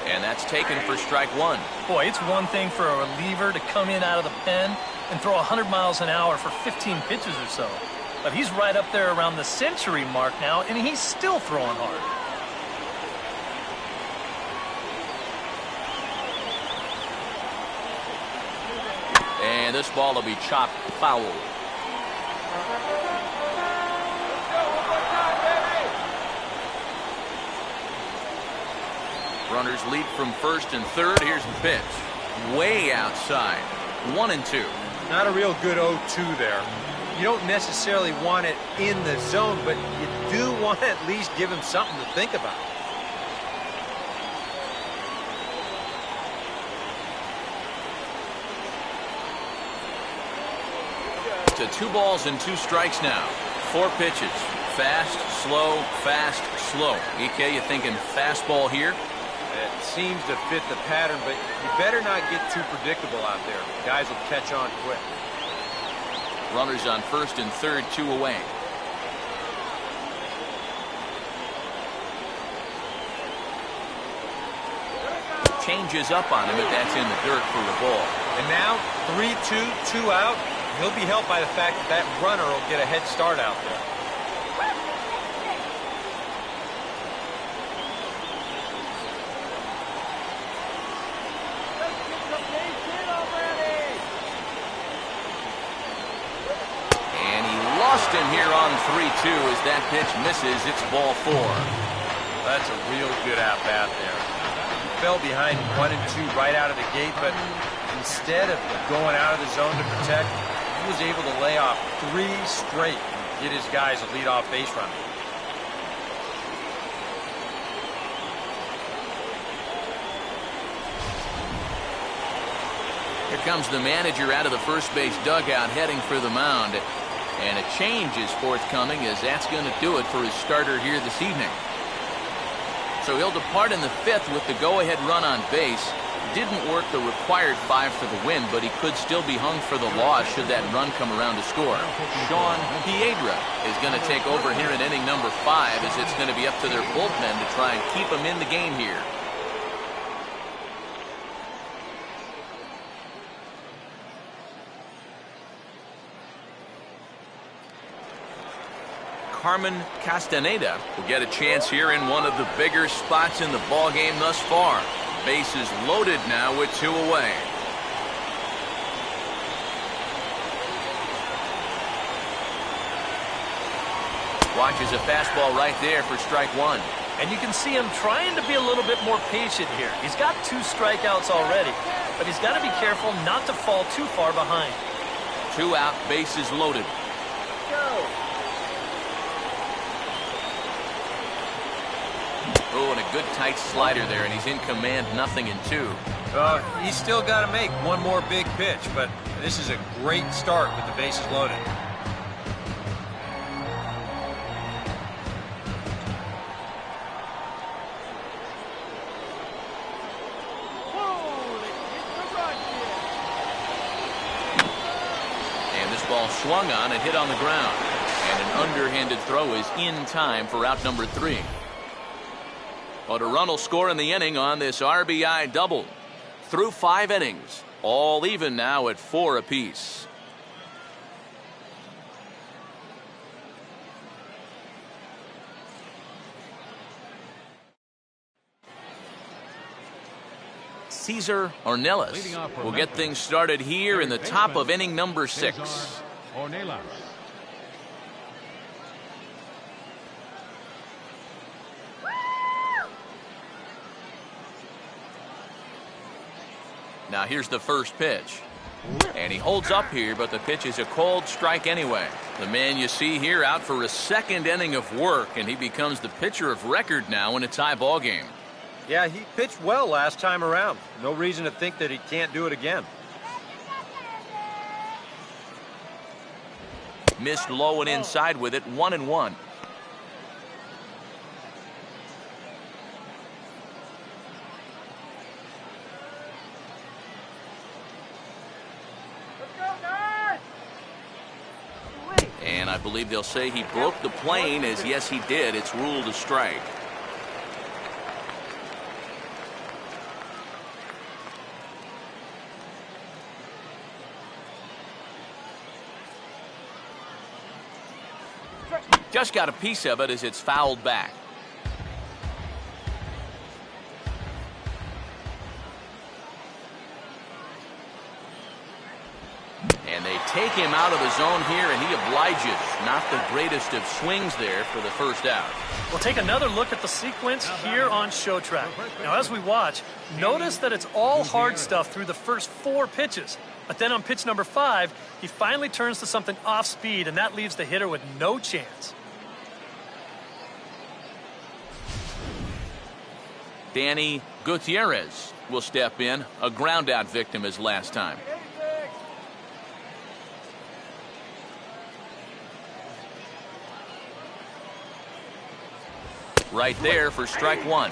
and that's taken for strike 1. Boy, it's one thing for a reliever to come in out of the pen and throw 100 miles an hour for 15 pitches or so. But he's right up there around the century mark now, and he's still throwing hard. And this ball will be chopped foul. Runners leap from first and third. Here's the pitch. Way outside. 1 and 2. Not a real good 0-2 there. You don't necessarily want it in the zone, but you do want to at least give him something to think about. To 2 balls and 2 strikes now. 4 pitches. Fast, slow, fast, slow. EK, you thinking fastball here? It seems to fit the pattern, but you better not get too predictable out there. Guys will catch on quick. Runners on first and third, 2 away. Changes up on him, but that's in the dirt for a ball. And now 3-2, 2 out. He'll be helped by the fact that that runner will get a head start out there. Him here on 3-2 as that pitch misses. It's ball 4. That's a real good at-bat there. He fell behind 1 and 2 right out of the gate, but instead of going out of the zone to protect, he was able to lay off 3 straight and get his guys a leadoff base runner. Here comes the manager out of the first base dugout heading for the mound. And a change is forthcoming, as that's going to do it for his starter here this evening. So he'll depart in the 5th with the go-ahead run on base. Didn't work the required 5 for the win, but he could still be hung for the loss should that run come around to score. Sean Piedra is going to take over here in inning number 5, as it's going to be up to their bullpen to try and keep him in the game here. Carmen Castaneda will get a chance here in one of the bigger spots in the ballgame thus far. Bases loaded now with 2 away. Watches a fastball right there for strike 1. And you can see him trying to be a little bit more patient here. He's got 2 strikeouts already, but he's got to be careful not to fall too far behind. 2 out, bases loaded. Oh, and a good tight slider there, and he's in command, 0-2. He's still got to make one more big pitch, but this is a great start with the bases loaded. And this ball swung on and hit on the ground. And an underhanded throw is in time for out number 3. But a run will score in the inning on this RBI double. Through 5 innings, all even now at 4 apiece. Cesar Ornelas will get things started here in the top of inning number 6. Ornelas. Now here's the first pitch. And he holds up here, but the pitch is a cold strike anyway. The man you see here out for a 2nd inning of work, and he becomes the pitcher of record now in a tie ball game. Yeah, he pitched well last time around. No reason to think that he can't do it again. Missed low and inside with it, 1-1. And I believe they'll say he broke the plane, as yes he did. It's ruled a strike. Just got a piece of it as it's fouled back. And they take him out of the zone here, and he obliges. Not the greatest of swings there for the first out. We'll take another look at the sequence here on Show Track. Now, as we watch, notice that it's all hard stuff through the first 4 pitches. But then on pitch number 5, he finally turns to something off speed, and that leaves the hitter with no chance. Danny Gutierrez will step in, a ground out victim as last time. Right there for strike 1.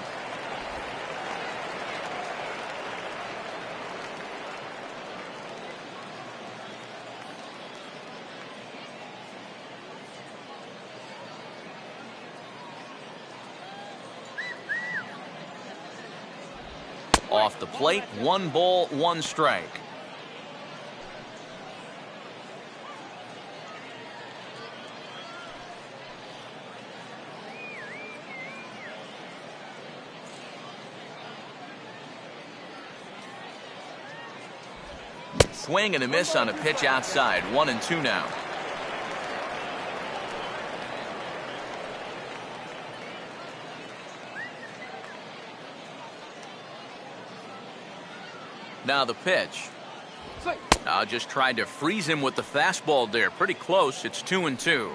Off the plate, 1 ball, 1 strike. Swing and a miss on a pitch outside. 1-2 now. Now the pitch. Just tried to freeze him with the fastball there. Pretty close. It's 2-2.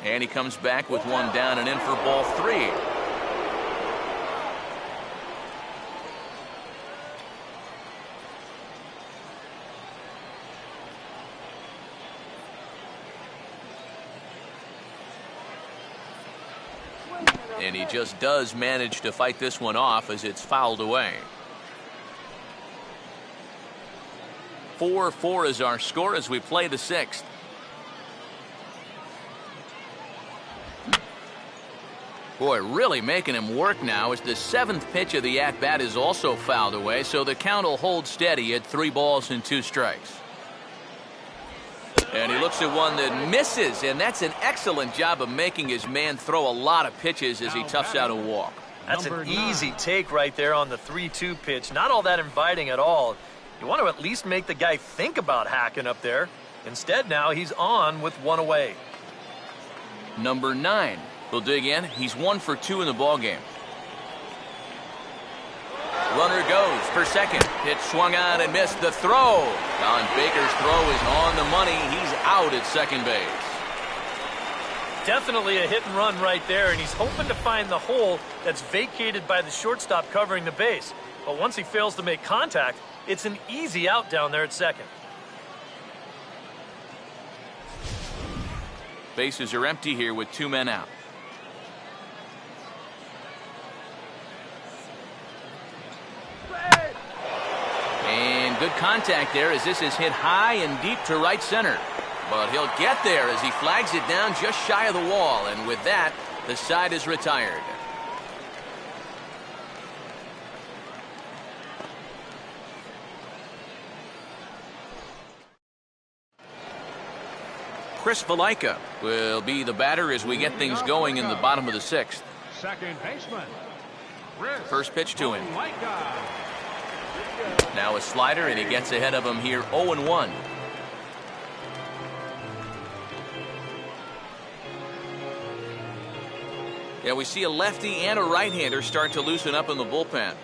And he comes back with 1 down and in for ball 3. And he just does manage to fight this one off as it's fouled away. 4-4 is our score as we play the 6th. Boy, really making him work now as the 7th pitch of the at-bat is also fouled away, so the count will hold steady at 3 balls and 2 strikes. And he looks at one that misses, and that's an excellent job of making his man throw a lot of pitches as he toughs out a walk. That's an easy take right there on the 3-2 pitch. Not all that inviting at all. You want to at least make the guy think about hacking up there. Instead now he's on with 1 away. number 9. We'll dig in. He's 1 for 2 in the ball game. Runner goes for second. Pitch swung on and missed. The throw. Don Baker's throw is on the money. He's out at second base. Definitely a hit and run right there, and he's hoping to find the hole that's vacated by the shortstop covering the base. But once he fails to make contact, it's an easy out down there at second. Bases are empty here with 2 men out. And good contact there as this is hit high and deep to right center. But he'll get there as he flags it down just shy of the wall. And with that, the side is retired. Chris Valaika will be the batter as we get things going in the bottom of the 6th. Second baseman. First pitch to him. Now a slider, and he gets ahead of him here 0-1. Yeah, we see a lefty and a right-hander start to loosen up in the bullpen.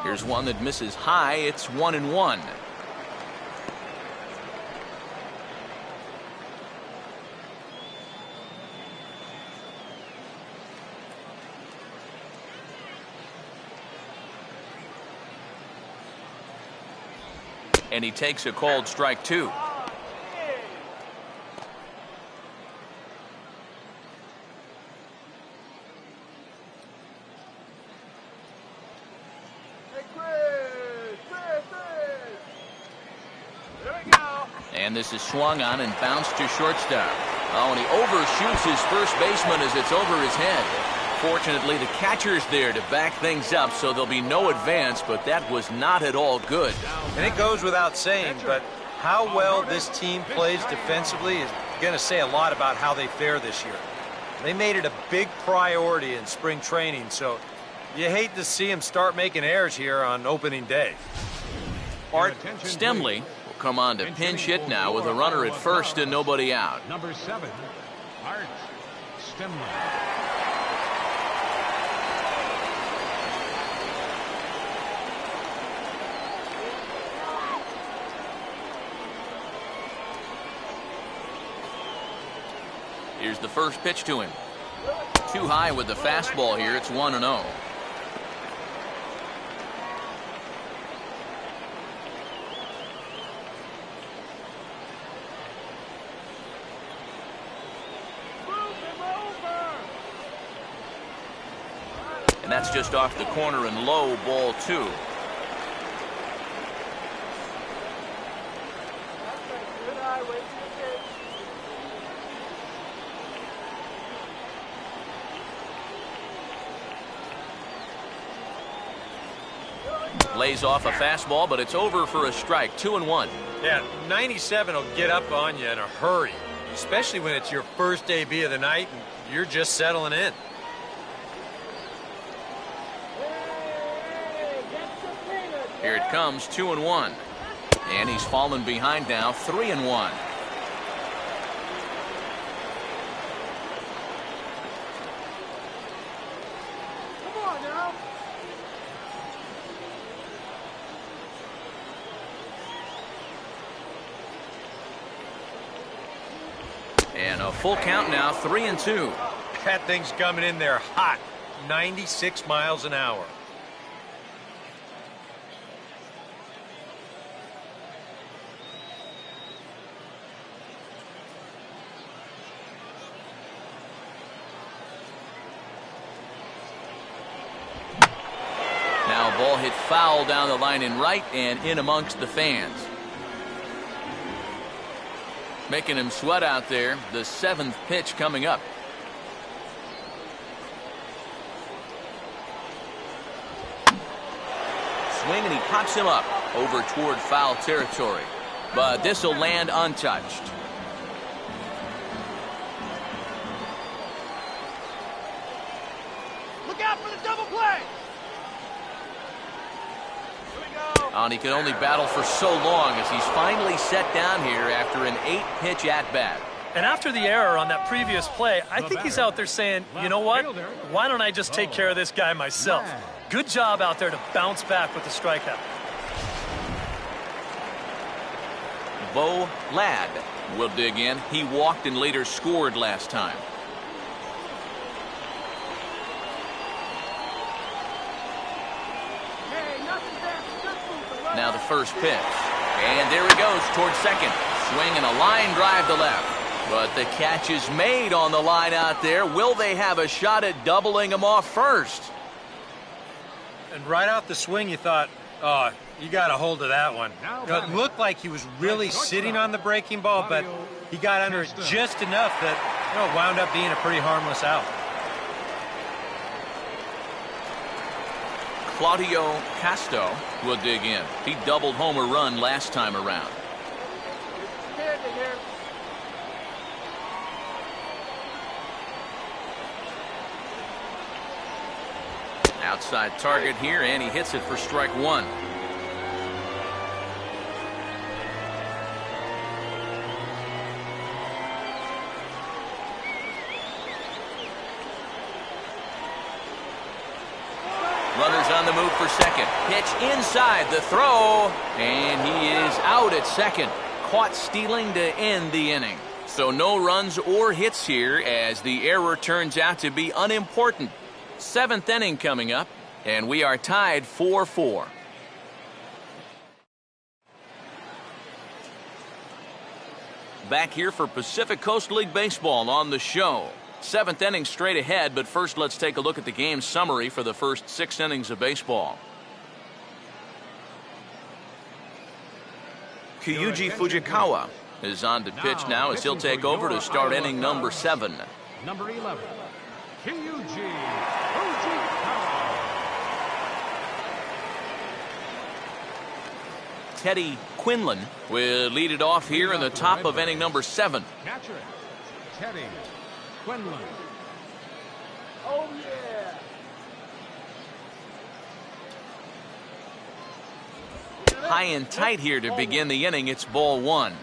Here's one that misses high. It's 1-1. And he takes a called strike 2. And this is swung on and bounced to shortstop. Oh, and he overshoots his first baseman as it's over his head. Fortunately, the catcher's there to back things up, so there'll be no advance, but that was not at all good. And it goes without saying, but how well this team plays defensively is going to say a lot about how they fare this year. They made it a big priority in spring training, so you hate to see them start making errors here on opening day. Art Stemley will come on to pinch hit now with a runner at first and nobody out. Number 7, Art Stemley. Here's the first pitch to him. Too high with the fastball here. It's 1-0. And that's just off the corner and low, ball 2. Lays off a fastball, but it's over for a strike. 2-1. Yeah, 97 will get up on you in a hurry, especially when it's your first AB of the night and you're just settling in. Here it comes, 2-1. And he's fallen behind now, 3-1. And a full count now, 3-2. That thing's coming in there hot, 96 miles an hour. Now ball hit foul down the line in right and in amongst the fans. Making him sweat out there. The 7th pitch coming up. Swing and he pops him up over toward foul territory. But this will land untouched. Look out for the double play. And he can only battle for so long as he's finally set down here after an 8-pitch at-bat. And after the error on that previous play, I think he's out there saying, you know what? Why don't I just take care of this guy myself? Good job out there to bounce back with the strikeout. Bo Ladd will dig in. He walked and later scored last time. Now the first pitch. And there he goes towards second. Swinging a line drive to left. But the catch is made on the line out there. Will they have a shot at doubling him off first? And right out the swing, you thought, oh, you got a hold of that one. It looked like he was really sitting on the breaking ball, but he got under it just enough that it wound up being a pretty harmless out. Claudio Casto will dig in. He doubled homer run last time around. Outside target here, and he hits it for strike one. Runners on the move for second. Pitch inside the throw, and he is out at second. Caught stealing to end the inning. So no runs or hits here as the error turns out to be unimportant. 7th inning coming up, and we are tied 4-4. Back here for Pacific Coast League Baseball on the show. 7th inning straight ahead, but first let's take a look at the game summary for the first 6 innings of baseball. Kyuji Fujikawa is on to pitch now as he'll take over to start inning number 7. Number 11, Kyuji Fujikawa. Teddy Quinlan will lead it off here in the top of inning number 7. Catcher, Teddy Quinlan. Oh, yeah. High and tight here to begin the inning. It's ball 1.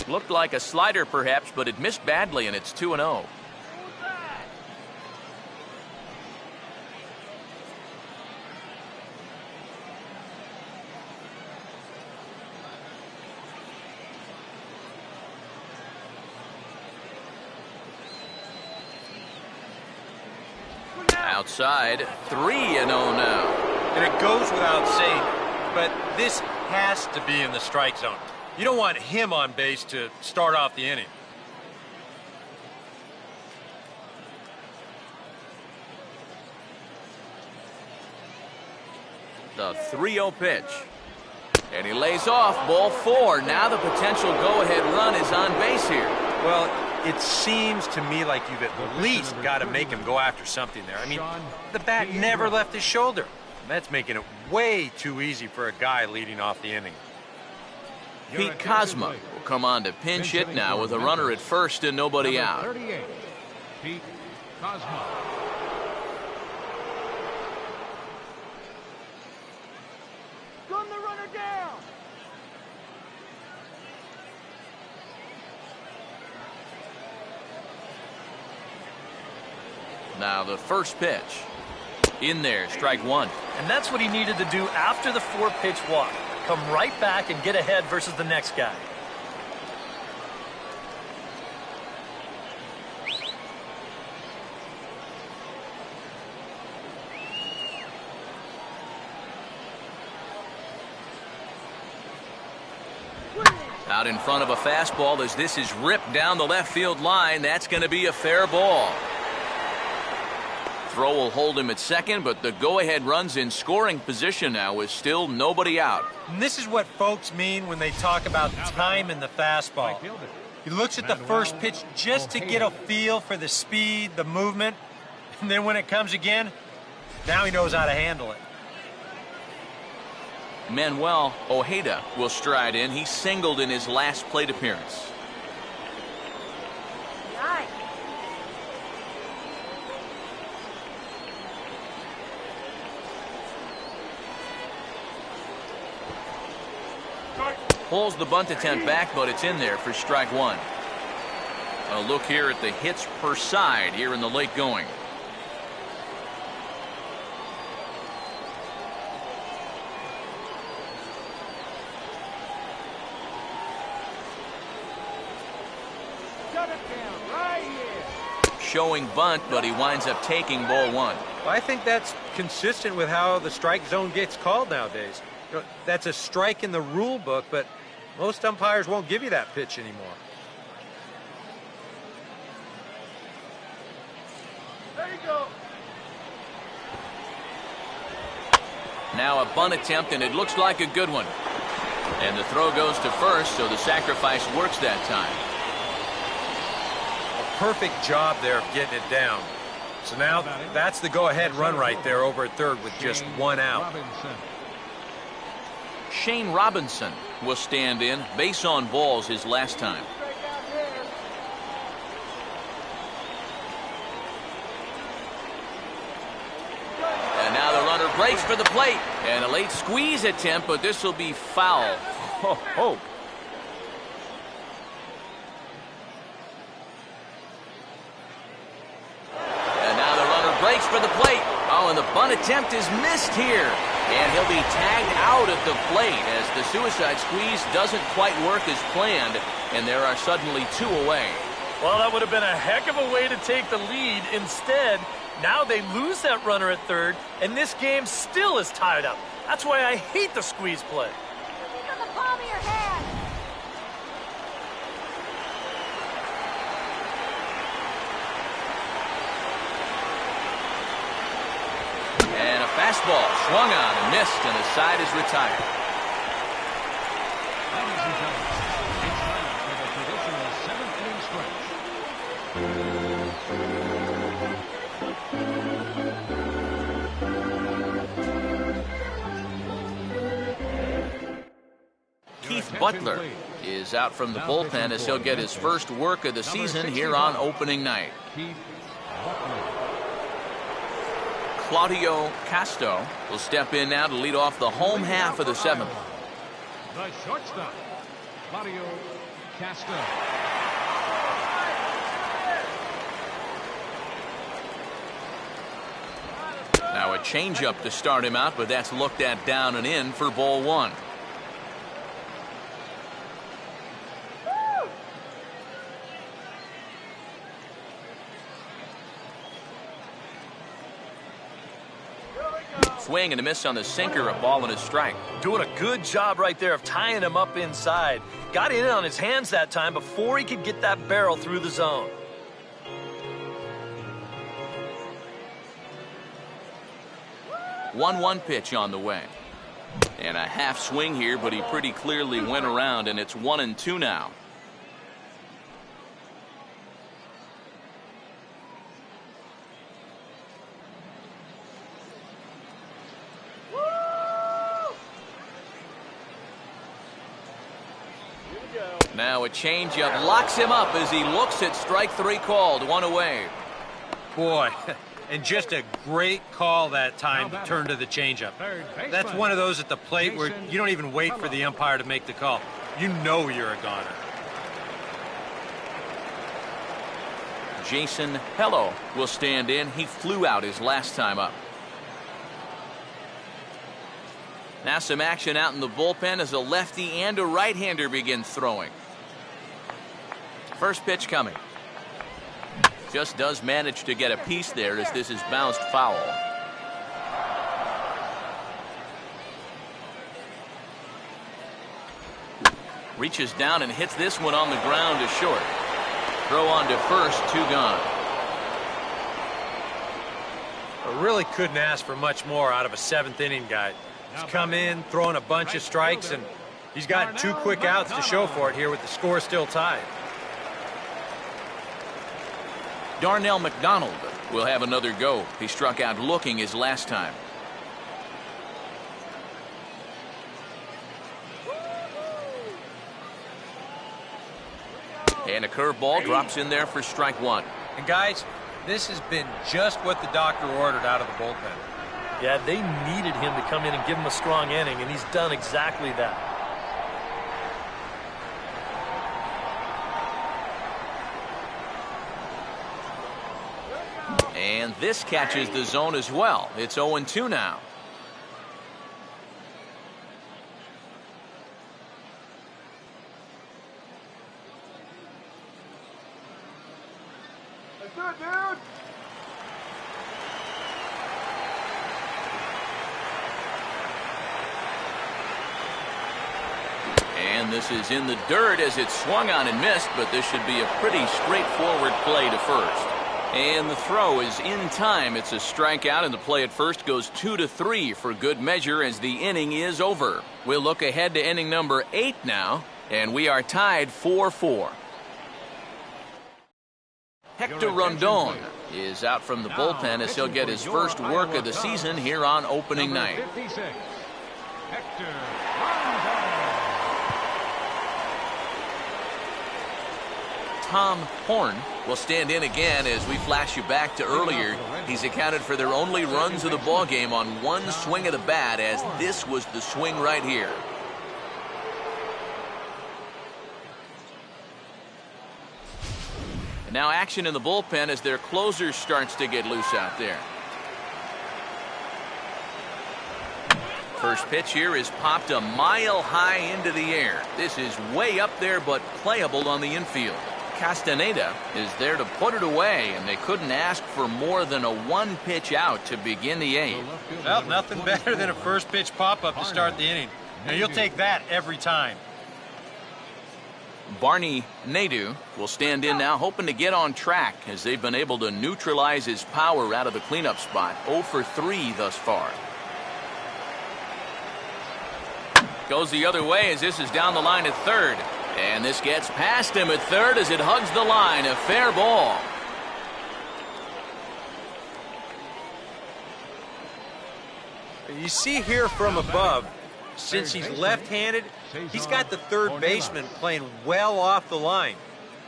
Looked like a slider perhaps, but it missed badly, and it's 2-0. Outside, 3-0 now. And it goes without saying, but this has to be in the strike zone. You don't want him on base to start off the inning. The 3-0 pitch. And he lays off, ball 4. Now the potential go-ahead run is on base here. Well, it seems to me like you've at least got to make him go after something there. I mean, the bat never left his shoulder. That's making it way too easy for a guy leading off the inning. Pete Kozma will come on to pinch hit now with a runner at first and nobody out. 38, Pete Kozma. Gun the runner down. Now the first pitch. In there, strike 1. And that's what he needed to do after the 4-pitch walk. Come right back and get ahead versus the next guy. Out in front of a fastball as this is ripped down the left field line. That's going to be a fair ball. Throw will hold him at second, but the go-ahead run's in scoring position now with still nobody out. And this is what folks mean when they talk about time in the fastball. He looks at the first pitch just to get a feel for the speed, the movement, and then when it comes again, now he knows how to handle it. Manuel Ojeda will stride in. He singled in his last plate appearance. Nice. Pulls the bunt attempt back, but it's in there for strike one. A look here at the hits per side here in the late going. Shut it down right here. Showing bunt, but he winds up taking ball one. Well, I think that's consistent with how the strike zone gets called nowadays. You know, that's a strike in the rule book, but most umpires won't give you that pitch anymore. There you go. Now a bunt attempt, and it looks like a good one. And the throw goes to first, so the sacrifice works that time. A perfect job there of getting it down. So now that's the go-ahead run right there over at third with just one out. Shane Robinson will stand in. Base on balls his last time. Strike out here. And now the runner breaks for the plate. And a late squeeze attempt, but this will be foul. Ho, ho. And now the runner breaks for the plate. Oh, and the bunt attempt is missed here. And he'll be tagged out at the plate as the suicide squeeze doesn't quite work as planned. And there are suddenly two away. Well, that would have been a heck of a way to take the lead. Instead, now they lose that runner at third, and this game still is tied up. That's why I hate the squeeze play. Look on the palm of your hand. And a fastball swung on and missed, and the side is retired. Ladies and gentlemen, it's time for the traditional seventh-inning stretch. Keith Butler is out from the bullpen as he'll get his first work of the season here on opening night. Keith Butler. Claudio Casto will step in now to lead off the home half of the seventh. The shortstop, Claudio Castro. Now a changeup to start him out, but that's looked at down and in for ball one. Swing and a miss on the sinker, a ball and a strike. Doing a good job right there of tying him up inside. Got in on his hands that time before he could get that barrel through the zone. One pitch on the way. And a half swing here, but he pretty clearly went around, and it's 1-2 now. Now a changeup locks him up as he looks at strike three called. One away. Boy, and just a great call that time to turn to the changeup. That's one of those at the plate where you don't even wait for the umpire to make the call. You know you're a goner. Jason PELLOW will stand in. He flew out his last time up. Now some action out in the bullpen as a lefty and a right-hander begin throwing. First pitch coming. Just does manage to get a piece there as this is bounced foul. Reaches down and hits this one on the ground to short. Throw on to first, two gone. I really couldn't ask for much more out of a seventh-inning guy. He's come in, throwing a bunch of strikes, and he's got two quick outs to show for it here with the score still tied. Darnell McDonald will have another go. He struck out looking his last time. And a curveball drops in there for strike one. And guys, this has been just what the doctor ordered out of the bullpen. Yeah, they needed him to come in and give him a strong inning, and he's done exactly that. And this catches the zone as well. It's 0-2 now. Let's do it, dude. And this is in the dirt as it's swung on and missed, but this should be a pretty straightforward play to first. And the throw is in time. It's a strikeout, and the play at first goes 2-3 for good measure as the inning is over. We'll look ahead to inning number 8 now, and we are tied 4-4. Hector Rondon is out from the bullpen as he'll get his first work of the season here on opening night. 56, Hector Rondon. Tom Horn will stand in again as we flash you back to earlier. He's accounted for their only runs of the ball game on one swing of the bat, as this was the swing right here. And now action in the bullpen as their closer starts to get loose out there. First pitch here is popped a mile high into the air. This is way up there, but playable on the infield. Castaneda is there to put it away, and they couldn't ask for more than a one-pitch out to begin the 8th. Well, nothing better than a first pitch pop-up to start the inning. Now, you'll take that every time. Barney Nadeau will stand in now, hoping to get on track as they've been able to neutralize his power out of the cleanup spot. 0 for 3 thus far. Goes the other way as this is down the line at third. And this gets past him at third as it hugs the line. A fair ball. You see here from above, since he's left-handed, he's got the third baseman playing well off the line.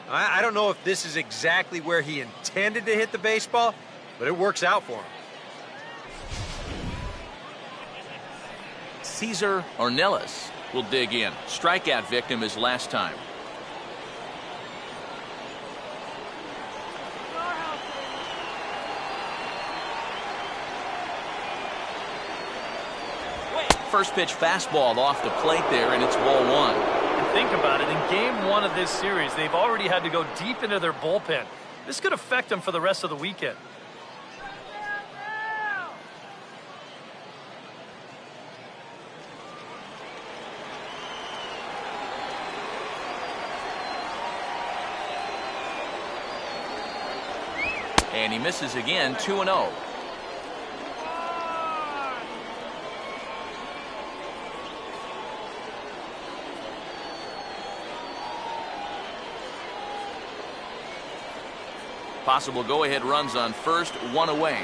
I don't know if this is exactly where he intended to hit the baseball, but it works out for him. Cesar Ornelas will dig in. Strikeout victim his last time. First pitch fastball off the plate there, and it's ball 1. And think about it, in game 1 of this series, they've already had to go deep into their bullpen. This could affect them for the rest of the weekend. And he misses again, 2-0. Possible go-ahead runs on first, 1 away.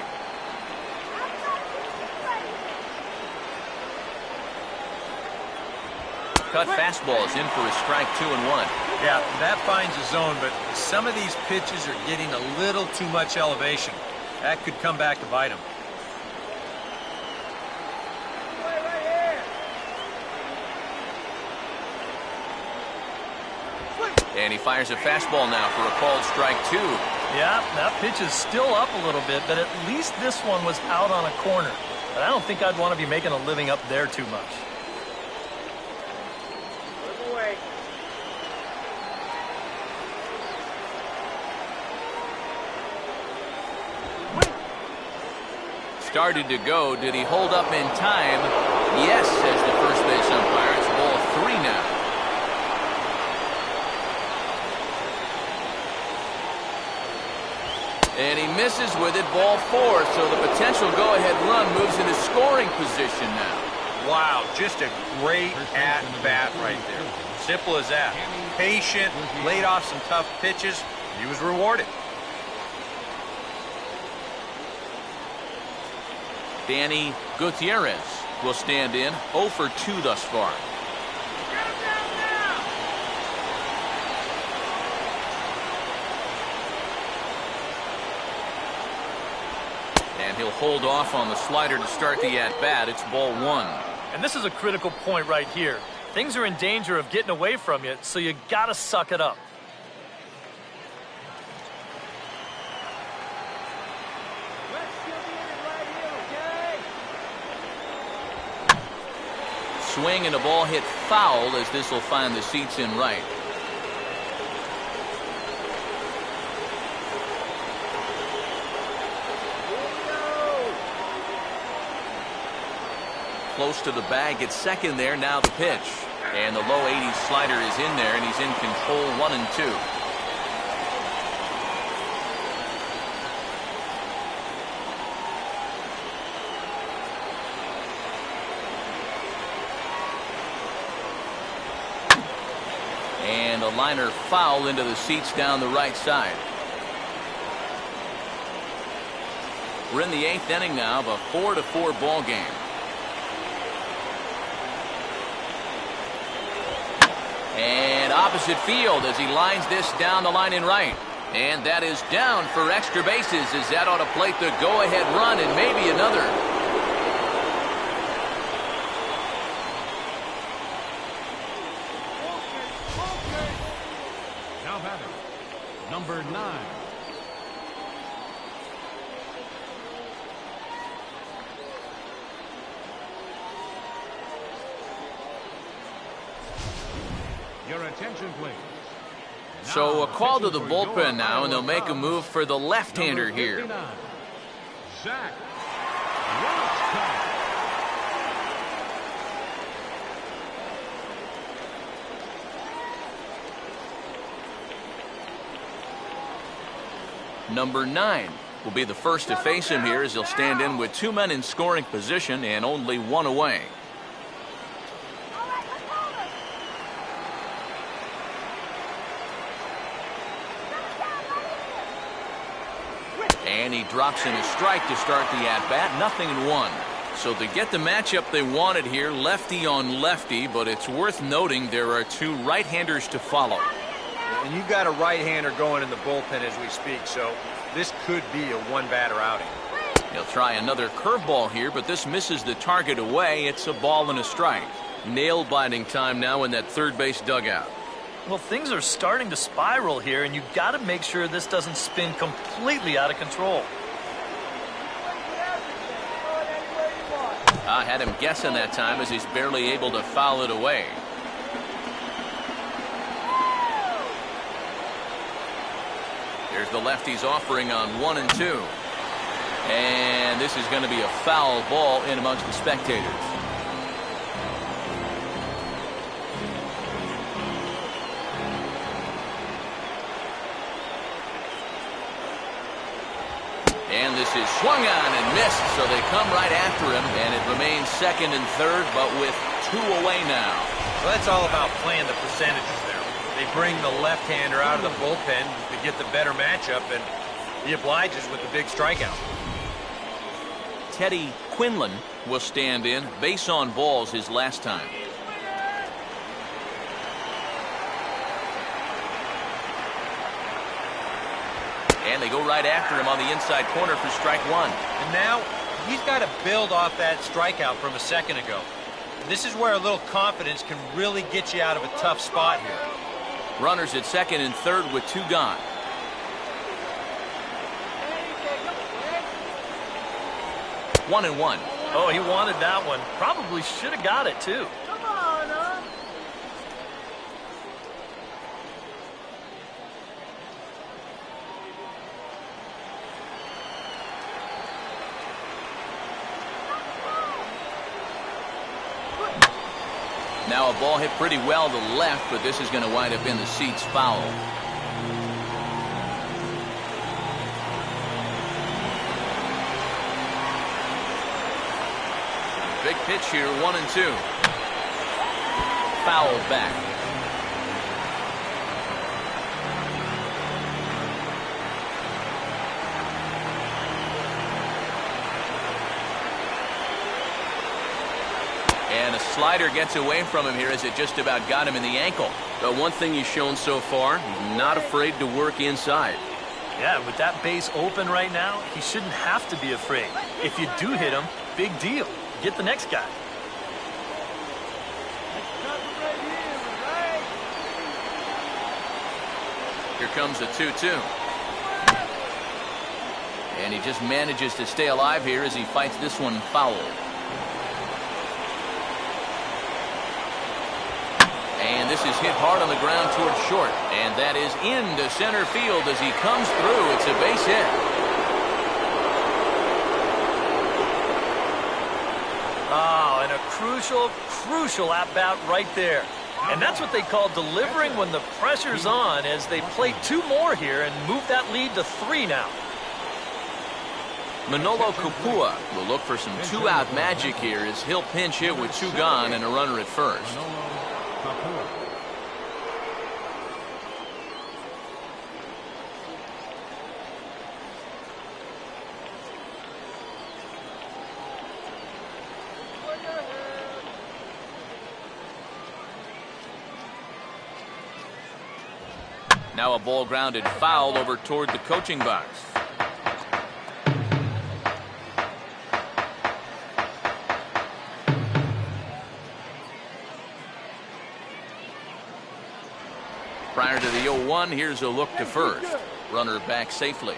Cut fastball is in for a strike, 2-1. Yeah, that finds a zone, but some of these pitches are getting a little too much elevation. That could come back to bite him. And he fires a fastball now for a called strike 2. Yeah, that pitch is still up a little bit, but at least this one was out on a corner. But I don't think I'd want to be making a living up there too much. Started to go. Did he hold up in time? Yes, says the first base umpire. It's ball 3 now. And he misses with it, ball 4. So the potential go-ahead run moves into scoring position now. Wow, just a great at-bat right there. Simple as that. Patient, laid off some tough pitches. He was rewarded. Danny Gutierrez will stand in, 0 for 2 thus far. And he'll hold off on the slider to start the at-bat. It's ball 1. And this is a critical point right here. Things are in danger of getting away from you, so you gotta suck it up. Swing and the ball hit foul as this will find the seats in right. Close to the bag at second there. Now the pitch. And the low 80s slider is in there, and he's in control. 1-2. And a liner foul into the seats down the right side. We're in the 8th inning now of a 4-4 ball game. And opposite field as he lines this down the line in right. And that is down for extra bases as that ought to plate the go-ahead run and maybe another. Now batting, number 9. Your attention, please. So a call to the bullpen now, and they'll make a move for the left-hander here. Zach. Number 9 will be the first to face him here as he'll stand in with 2 men in scoring position and only 1 away. And he drops in a strike to start the at-bat. 0-1. So to get the matchup they wanted here, lefty on lefty, but it's worth noting there are 2 right-handers to follow. And you've got a right-hander going in the bullpen as we speak, so this could be a one-batter outing. He'll try another curveball here, but this misses the target away. It's a ball and a strike. Nail-biting time now in that third base dugout. Well, things are starting to spiral here, and you've got to make sure this doesn't spin completely out of control. I had him guessing that time as he's barely able to foul it away. Here's the lefty's offering on 1-2. And this is going to be a foul ball in amongst the spectators. And this is swung on and missed, so they come right after him, and it remains second and third, but with 2 away now. So that's all about playing the percentages there. They bring the left-hander out of the bullpen to get the better matchup, and he obliges with the big strikeout. Teddy QUINLAN will stand in. Base on balls his last time. And they go right after him on the inside corner for strike 1. And now he's got to build off that strikeout from a second ago. This is where a little confidence can really get you out of a tough spot here. Runners at second and third with 2 gone. One and one. Oh, he wanted that one. Probably should have got it, too. Come on, huh? Now a ball hit pretty well to the left, but this is going to wind up in the seats foul. Big pitch here, 1-2. Fouled back. And a slider gets away from him here as it just about got him in the ankle. But one thing he's shown so far, he's not afraid to work inside. Yeah, with that base open right now, he shouldn't have to be afraid. If you do hit him, big deal. Get the next guy. Here comes the 2-2. And he just manages to stay alive here as he fights this one foul. And this is hit hard on the ground towards short. And that is into center field as he comes through. It's a base hit. Oh, and a crucial at-bat right there. And that's what they call delivering when the pressure's on, as they play 2 more here and move that lead to 3 now. Manolo Kupua will look for some 2-out magic here as he'll pinch hit with 2 gone and a runner at first. Now a ball grounded foul over toward the coaching box. Prior to the 0-1, here's a look to first. Runner back safely.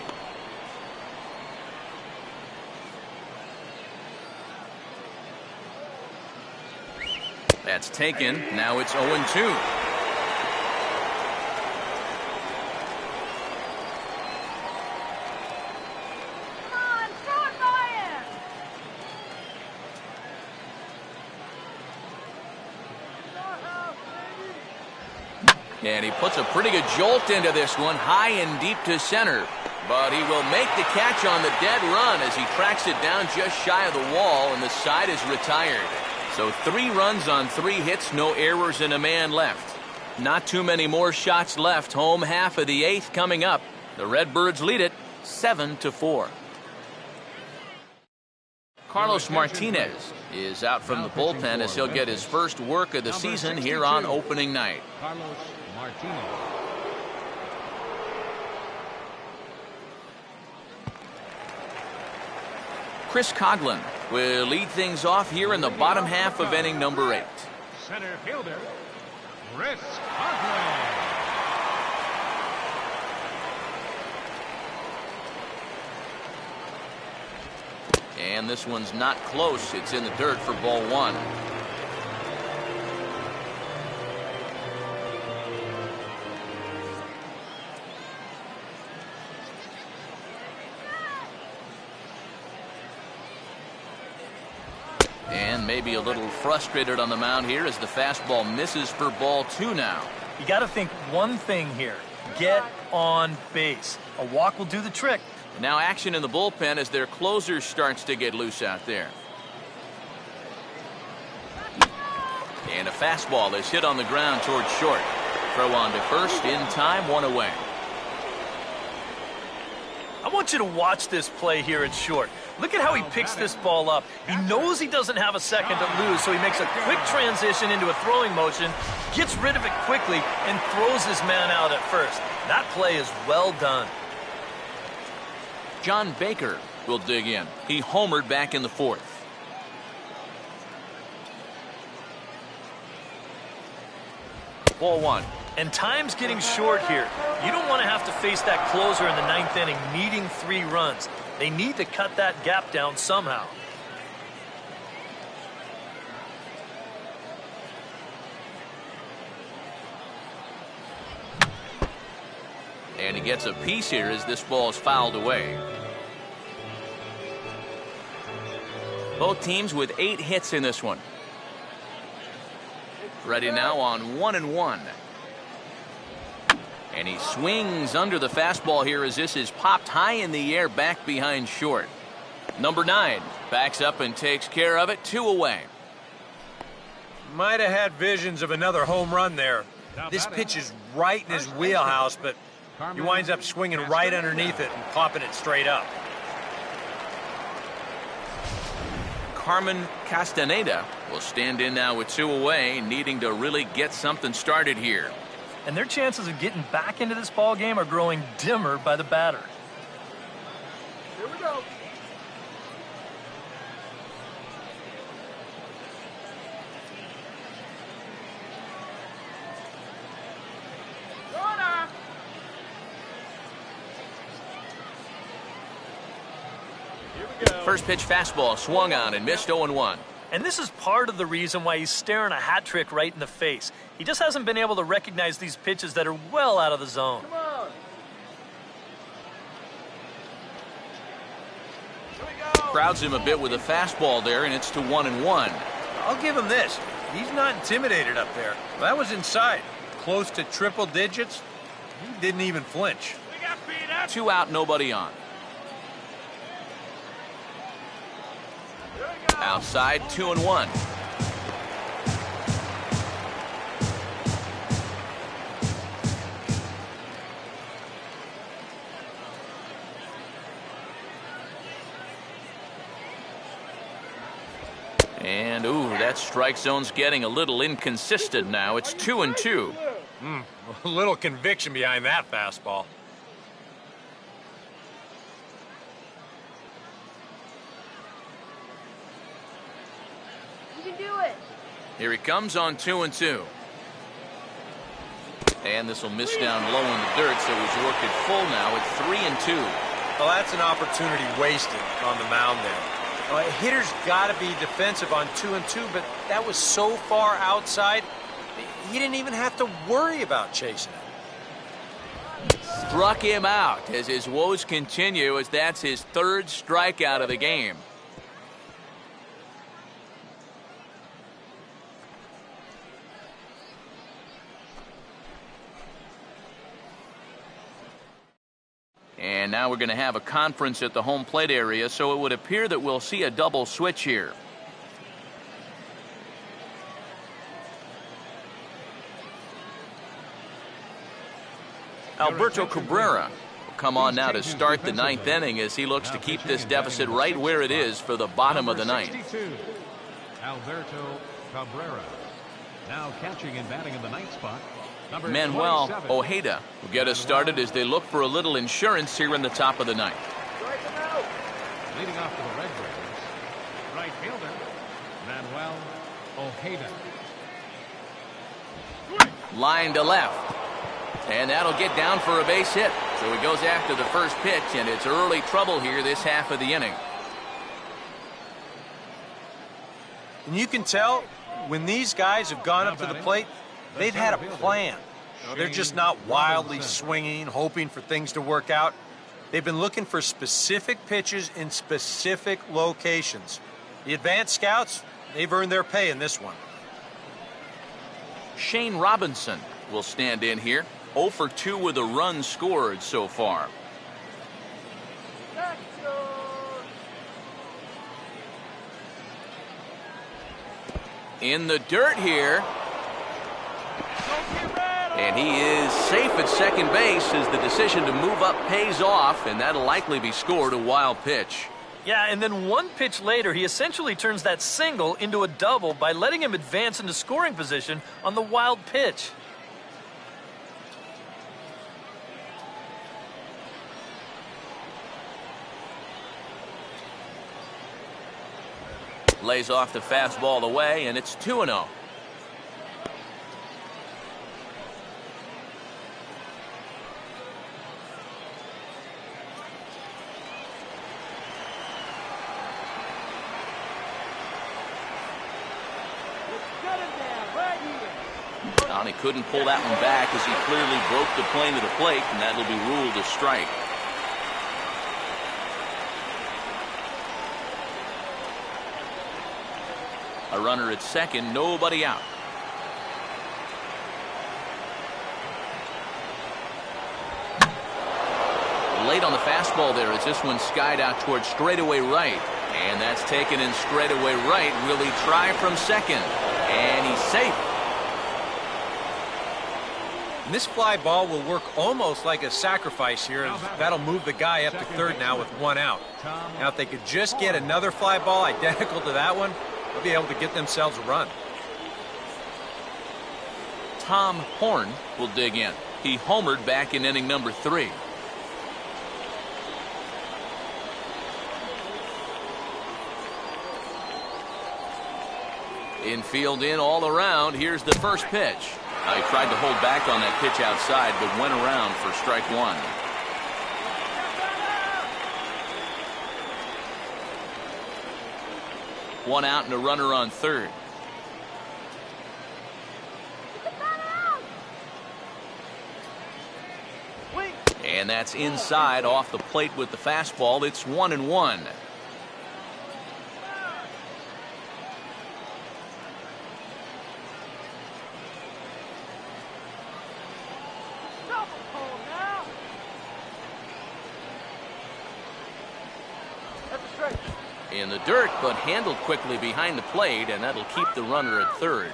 That's taken. Now it's 0-2. And he puts a pretty good jolt into this one, high and deep to center. But he will make the catch on the dead run as he tracks it down just shy of the wall, and the side is retired. So 3 runs on 3 hits, no errors, and a man left. Not too many more shots left. Home half of the 8th coming up. The Redbirds lead it 7-4. Carlos Martinez is out from the bullpen as he'll get his first work of the season here on opening night. Carlos Martinez. Chris Coughlin will lead things off here in the bottom half of inning number 8. Center fielder, Chris Conklin. And this one's not close. It's in the dirt for ball 1. And maybe a little frustrated on the mound here as the fastball misses for ball 2 now. You got to think one thing here. Get on base. A walk will do the trick. Now action in the bullpen as their closer starts to get loose out there. And a fastball is hit on the ground towards short. Throw on to first in time, 1 away. I want you to watch this play here at short. Look at how he picks this ball up. He knows he doesn't have a second to lose, so he makes a quick transition into a throwing motion, gets rid of it quickly, and throws his man out at first. That play is well done. John Baker will dig in. He homered back in the 4th. Ball 1. And time's getting short here. You don't want to have to face that closer in the 9th inning needing 3 runs. They need to cut that gap down somehow. And he gets a piece here as this ball is fouled away. Both teams with 8 hits in this one. Ready now on 1-1. And he swings under the fastball here as this is popped high in the air back behind short. Number 9 backs up and takes care of it. 2 away. Might have had visions of another home run there. This pitch is right in his wheelhouse, but he winds up swinging right underneath it and popping it straight up. Carmen Castaneda will stand in now with 2 away, needing to really get something started here. and their chances of getting back into this ball game are growing dimmer by the batter. Here we go. First pitch fastball swung on and missed 0-1. And this is part of the reason why he's staring a hat trick right in the face. He just hasn't been able to recognize these pitches that are well out of the zone. Come on. Crowds him a bit with a fastball there, and it's to 1-1. I'll give him this. He's not intimidated up there. That was inside. Close to triple digits. He didn't even flinch. 2 out, nobody on. Outside, 2-1. And, ooh, that strike zone's getting a little inconsistent now. It's 2-2. A little conviction behind that fastball. You can do it. Here he comes on 2-2. And this will miss down low in the dirt, so he's worked it full now at 3-2. Well, that's an opportunity wasted on the mound there. A hitter's got to be defensive on 2-2, but that was so far outside, he didn't even have to worry about chasing it. Struck him out as his woes continue, as that's his 3rd strikeout of the game. And now we're going to have a conference at the home plate area, so it would appear that we'll see a double switch here. Alberto Cabrera will come on now to start the 9th inning as he looks to keep this deficit right where it is for the bottom of the 9th. Alberto Cabrera. Now catching and batting in the 9th spot. Manuel Ojeda will get us started as they look for a little insurance here in the top of the 9th. Strike him out. Leading off for the Redbirds, right fielder, Manuel Ojeda. Line to left. And that'll get down for a base hit. So he goes after the first pitch, and it's early trouble here this half of the inning. And you can tell when these guys have gone up to the plate, they've had a plan. They're just not wildly swinging, hoping for things to work out. They've been looking for specific pitches in specific locations. The advanced scouts, they've earned their pay in this one. Shane Robinson will stand in here. 0 for 2 with a run scored so far. In the dirt here. And he is safe at second base as the decision to move up pays off, and that'll likely be scored a wild pitch. Yeah, and then 1 pitch later, he essentially turns that single into a double by letting him advance into scoring position on the wild pitch. Lays off the fastball away, and it's 2-0. He couldn't pull that one back as he clearly broke the plane of the plate, and that'll be ruled a strike. A runner at second, nobody out. Late on the fastball there as this one skied out towards straightaway right. And that's taken in straightaway right. Will he try from second? And he's safe. And this fly ball will work almost like a sacrifice here, and that'll move the guy up to third now with 1 out. Now, if they could just get another fly ball identical to that one, they'll be able to get themselves a run. Tom Horn will dig in. He homered back in inning number 3. Infield in all around. Here's the first pitch. He tried to hold back on that pitch outside, but went around for strike 1. One out and a runner on third. And that's inside off the plate with the fastball. It's 1-1. In the dirt, but handled quickly behind the plate, and that'll keep the runner at third.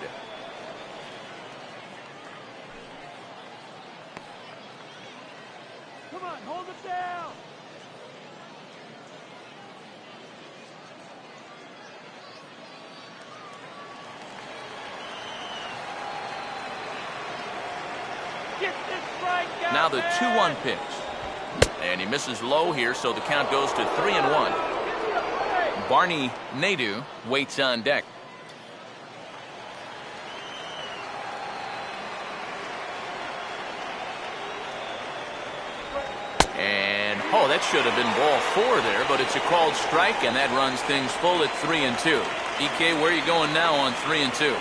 Come on, hold it down. Get this strike out. Now the 2-1 pitch. And he misses low here, so the count goes to 3-1. Barney Nadeau waits on deck. And, oh, that should have been ball 4 there, but it's a called strike, and that runs things full at 3-2. DK, where are you going now on 3-2?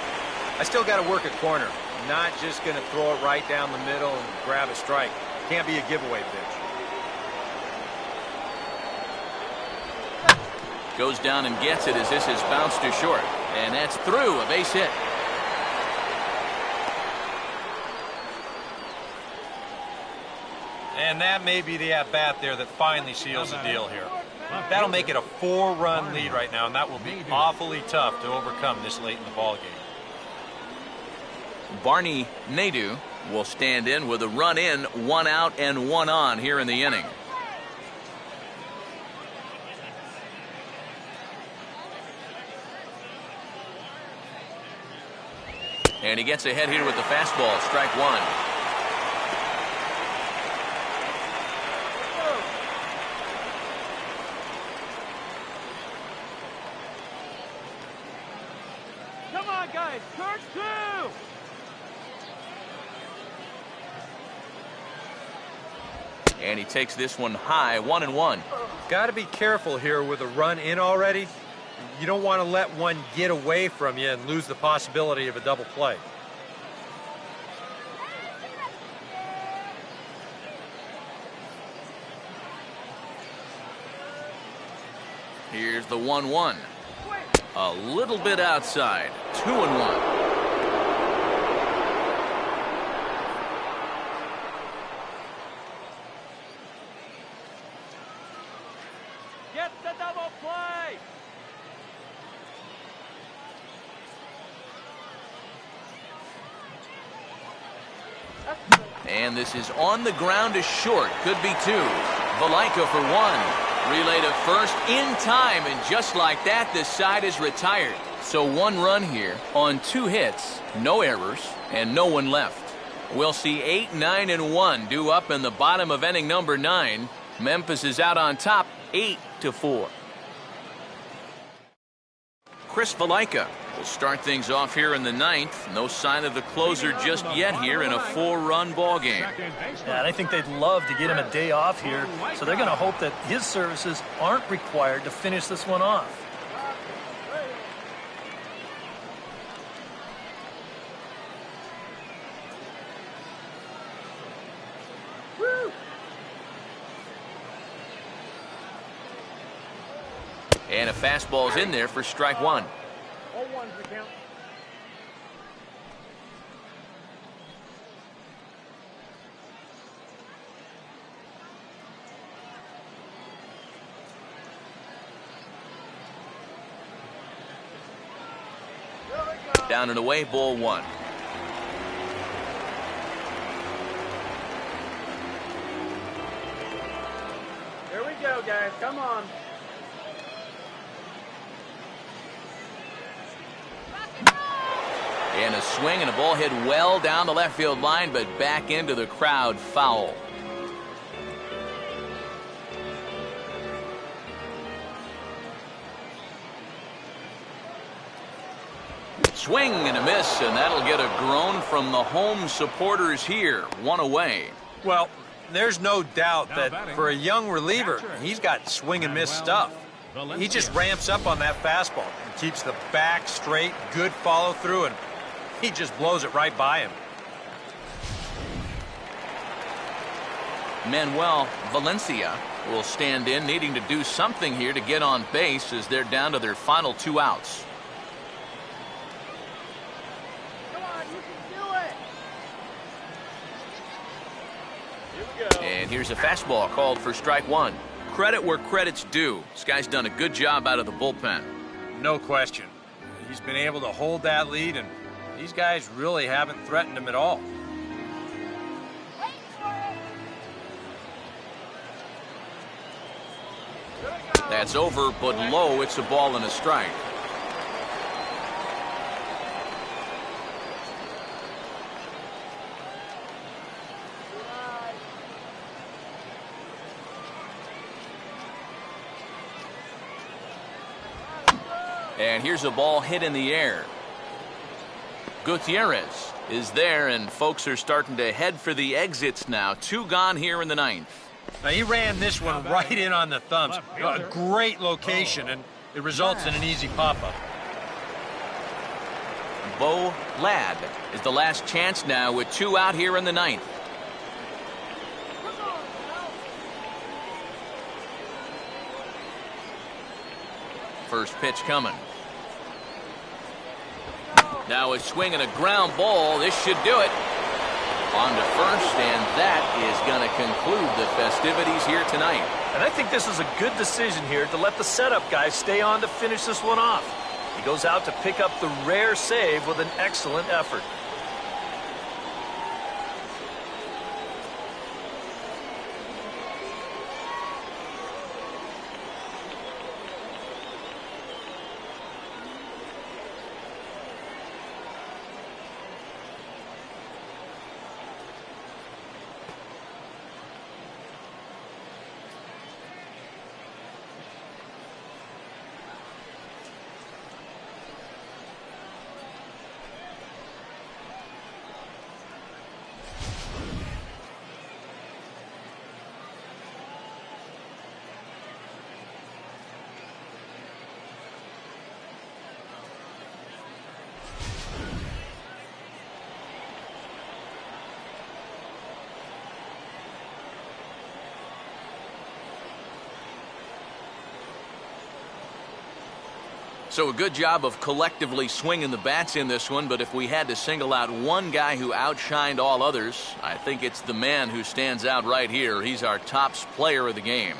I still got to work a corner. I'm not just going to throw it right down the middle and grab a strike. Can't be a giveaway pitch. Goes down and gets it as this is bounced to short. And that's through, a base hit. And that may be the at-bat there that finally seals the deal here. That'll make it a 4-run lead right now, and that will be awfully tough to overcome this late in the ballgame. Barney Nadeau will stand in with a run in, 1 out and 1 on here in the inning. And he gets ahead here with the fastball, strike 1. Come on, guys, turn 2. And he takes this one high, 1-1. Got to be careful here with a run in already. You don't want to let one get away from you and lose the possibility of a double play. Here's the 1-1. A little bit outside, 2-1. Get the double play. And this is on the ground to short. Could be 2. Valaika for 1. Relay to first in time, and just like that, this side is retired. So 1 run here on 2 hits, no errors, and no one left. We'll see 8, 9, and 1 due up in the bottom of inning number 9. Memphis is out on top, 8-4. Chris Valaika will start things off here in the 9th. No sign of the closer just yet here in a 4-run ball game. Yeah, and I think they'd love to get him a day off here, so they're going to hope that his services aren't required to finish this one off. And a fastball's in there for strike 1. All ones the count. Down and away, ball 1. Here we go, guys. Come on. And a swing and a ball hit well down the left field line, but back into the crowd, foul. Swing and a miss, and that'll get a groan from the home supporters here. One away. Well, there's no doubt that for a young reliever, he's got swing and miss stuff. He just ramps up on that fastball and keeps the back straight, good follow through, and he just blows it right by him. Manuel Valencia will stand in, needing to do something here to get on base as they're down to their final 2 outs. Come on, you can do it. Here we go. And here's a fastball called for strike 1. Credit where credit's due. This guy's done a good job out of the bullpen. No question. He's been able to hold that lead, and these guys really haven't threatened him at all. Wait for it. That's over, but low. It's a ball and a strike. And here's a ball hit in the air. Gutierrez is there, and folks are starting to head for the exits now. 2 gone here in the 9th. Now, he ran this one right in on the thumbs. A great location, and it results in an easy pop-up. Bo Ladd is the last chance now with 2 out here in the 9th. First pitch coming. Now a swing and a ground ball. This should do it. On to first, and that is going to conclude the festivities here tonight. And I think this is a good decision here to let the setup guy stay on to finish this one off. He goes out to pick up the rare save with an excellent effort. So a good job of collectively swinging the bats in this one, but if we had to single out one guy who outshined all others, I think it's the man who stands out right here. He's our top player of the game.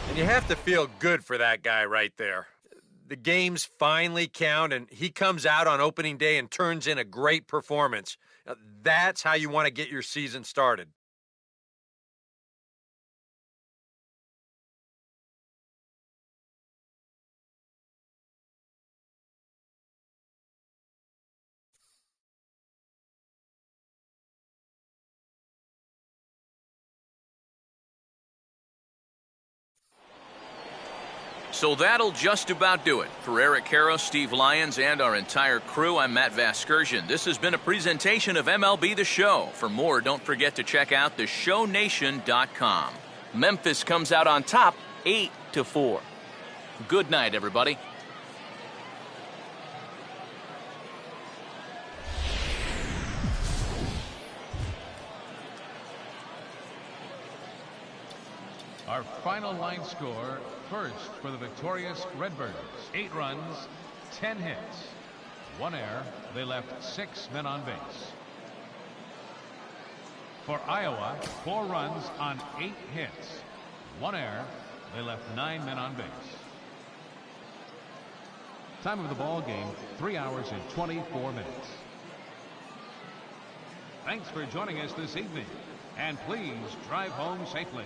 And you have to feel good for that guy right there. The games finally count, and he comes out on opening day and turns in a great performance. That's how you want to get your season started. So that'll just about do it. For Eric Karros, Steve Lyons, and our entire crew, I'm Matt Vasgersian. This has been a presentation of MLB The Show. For more, don't forget to check out theshownation.com. Memphis comes out on top 8-4. Good night, everybody. Our final line score, first for the victorious Redbirds, 8 runs, 10 hits, 1 error. They left 6 men on base. For Iowa, 4 runs on 8 hits, 1 error. They left 9 men on base. Time of the ball game, 3 hours and 24 minutes. Thanks for joining us this evening, and please drive home safely.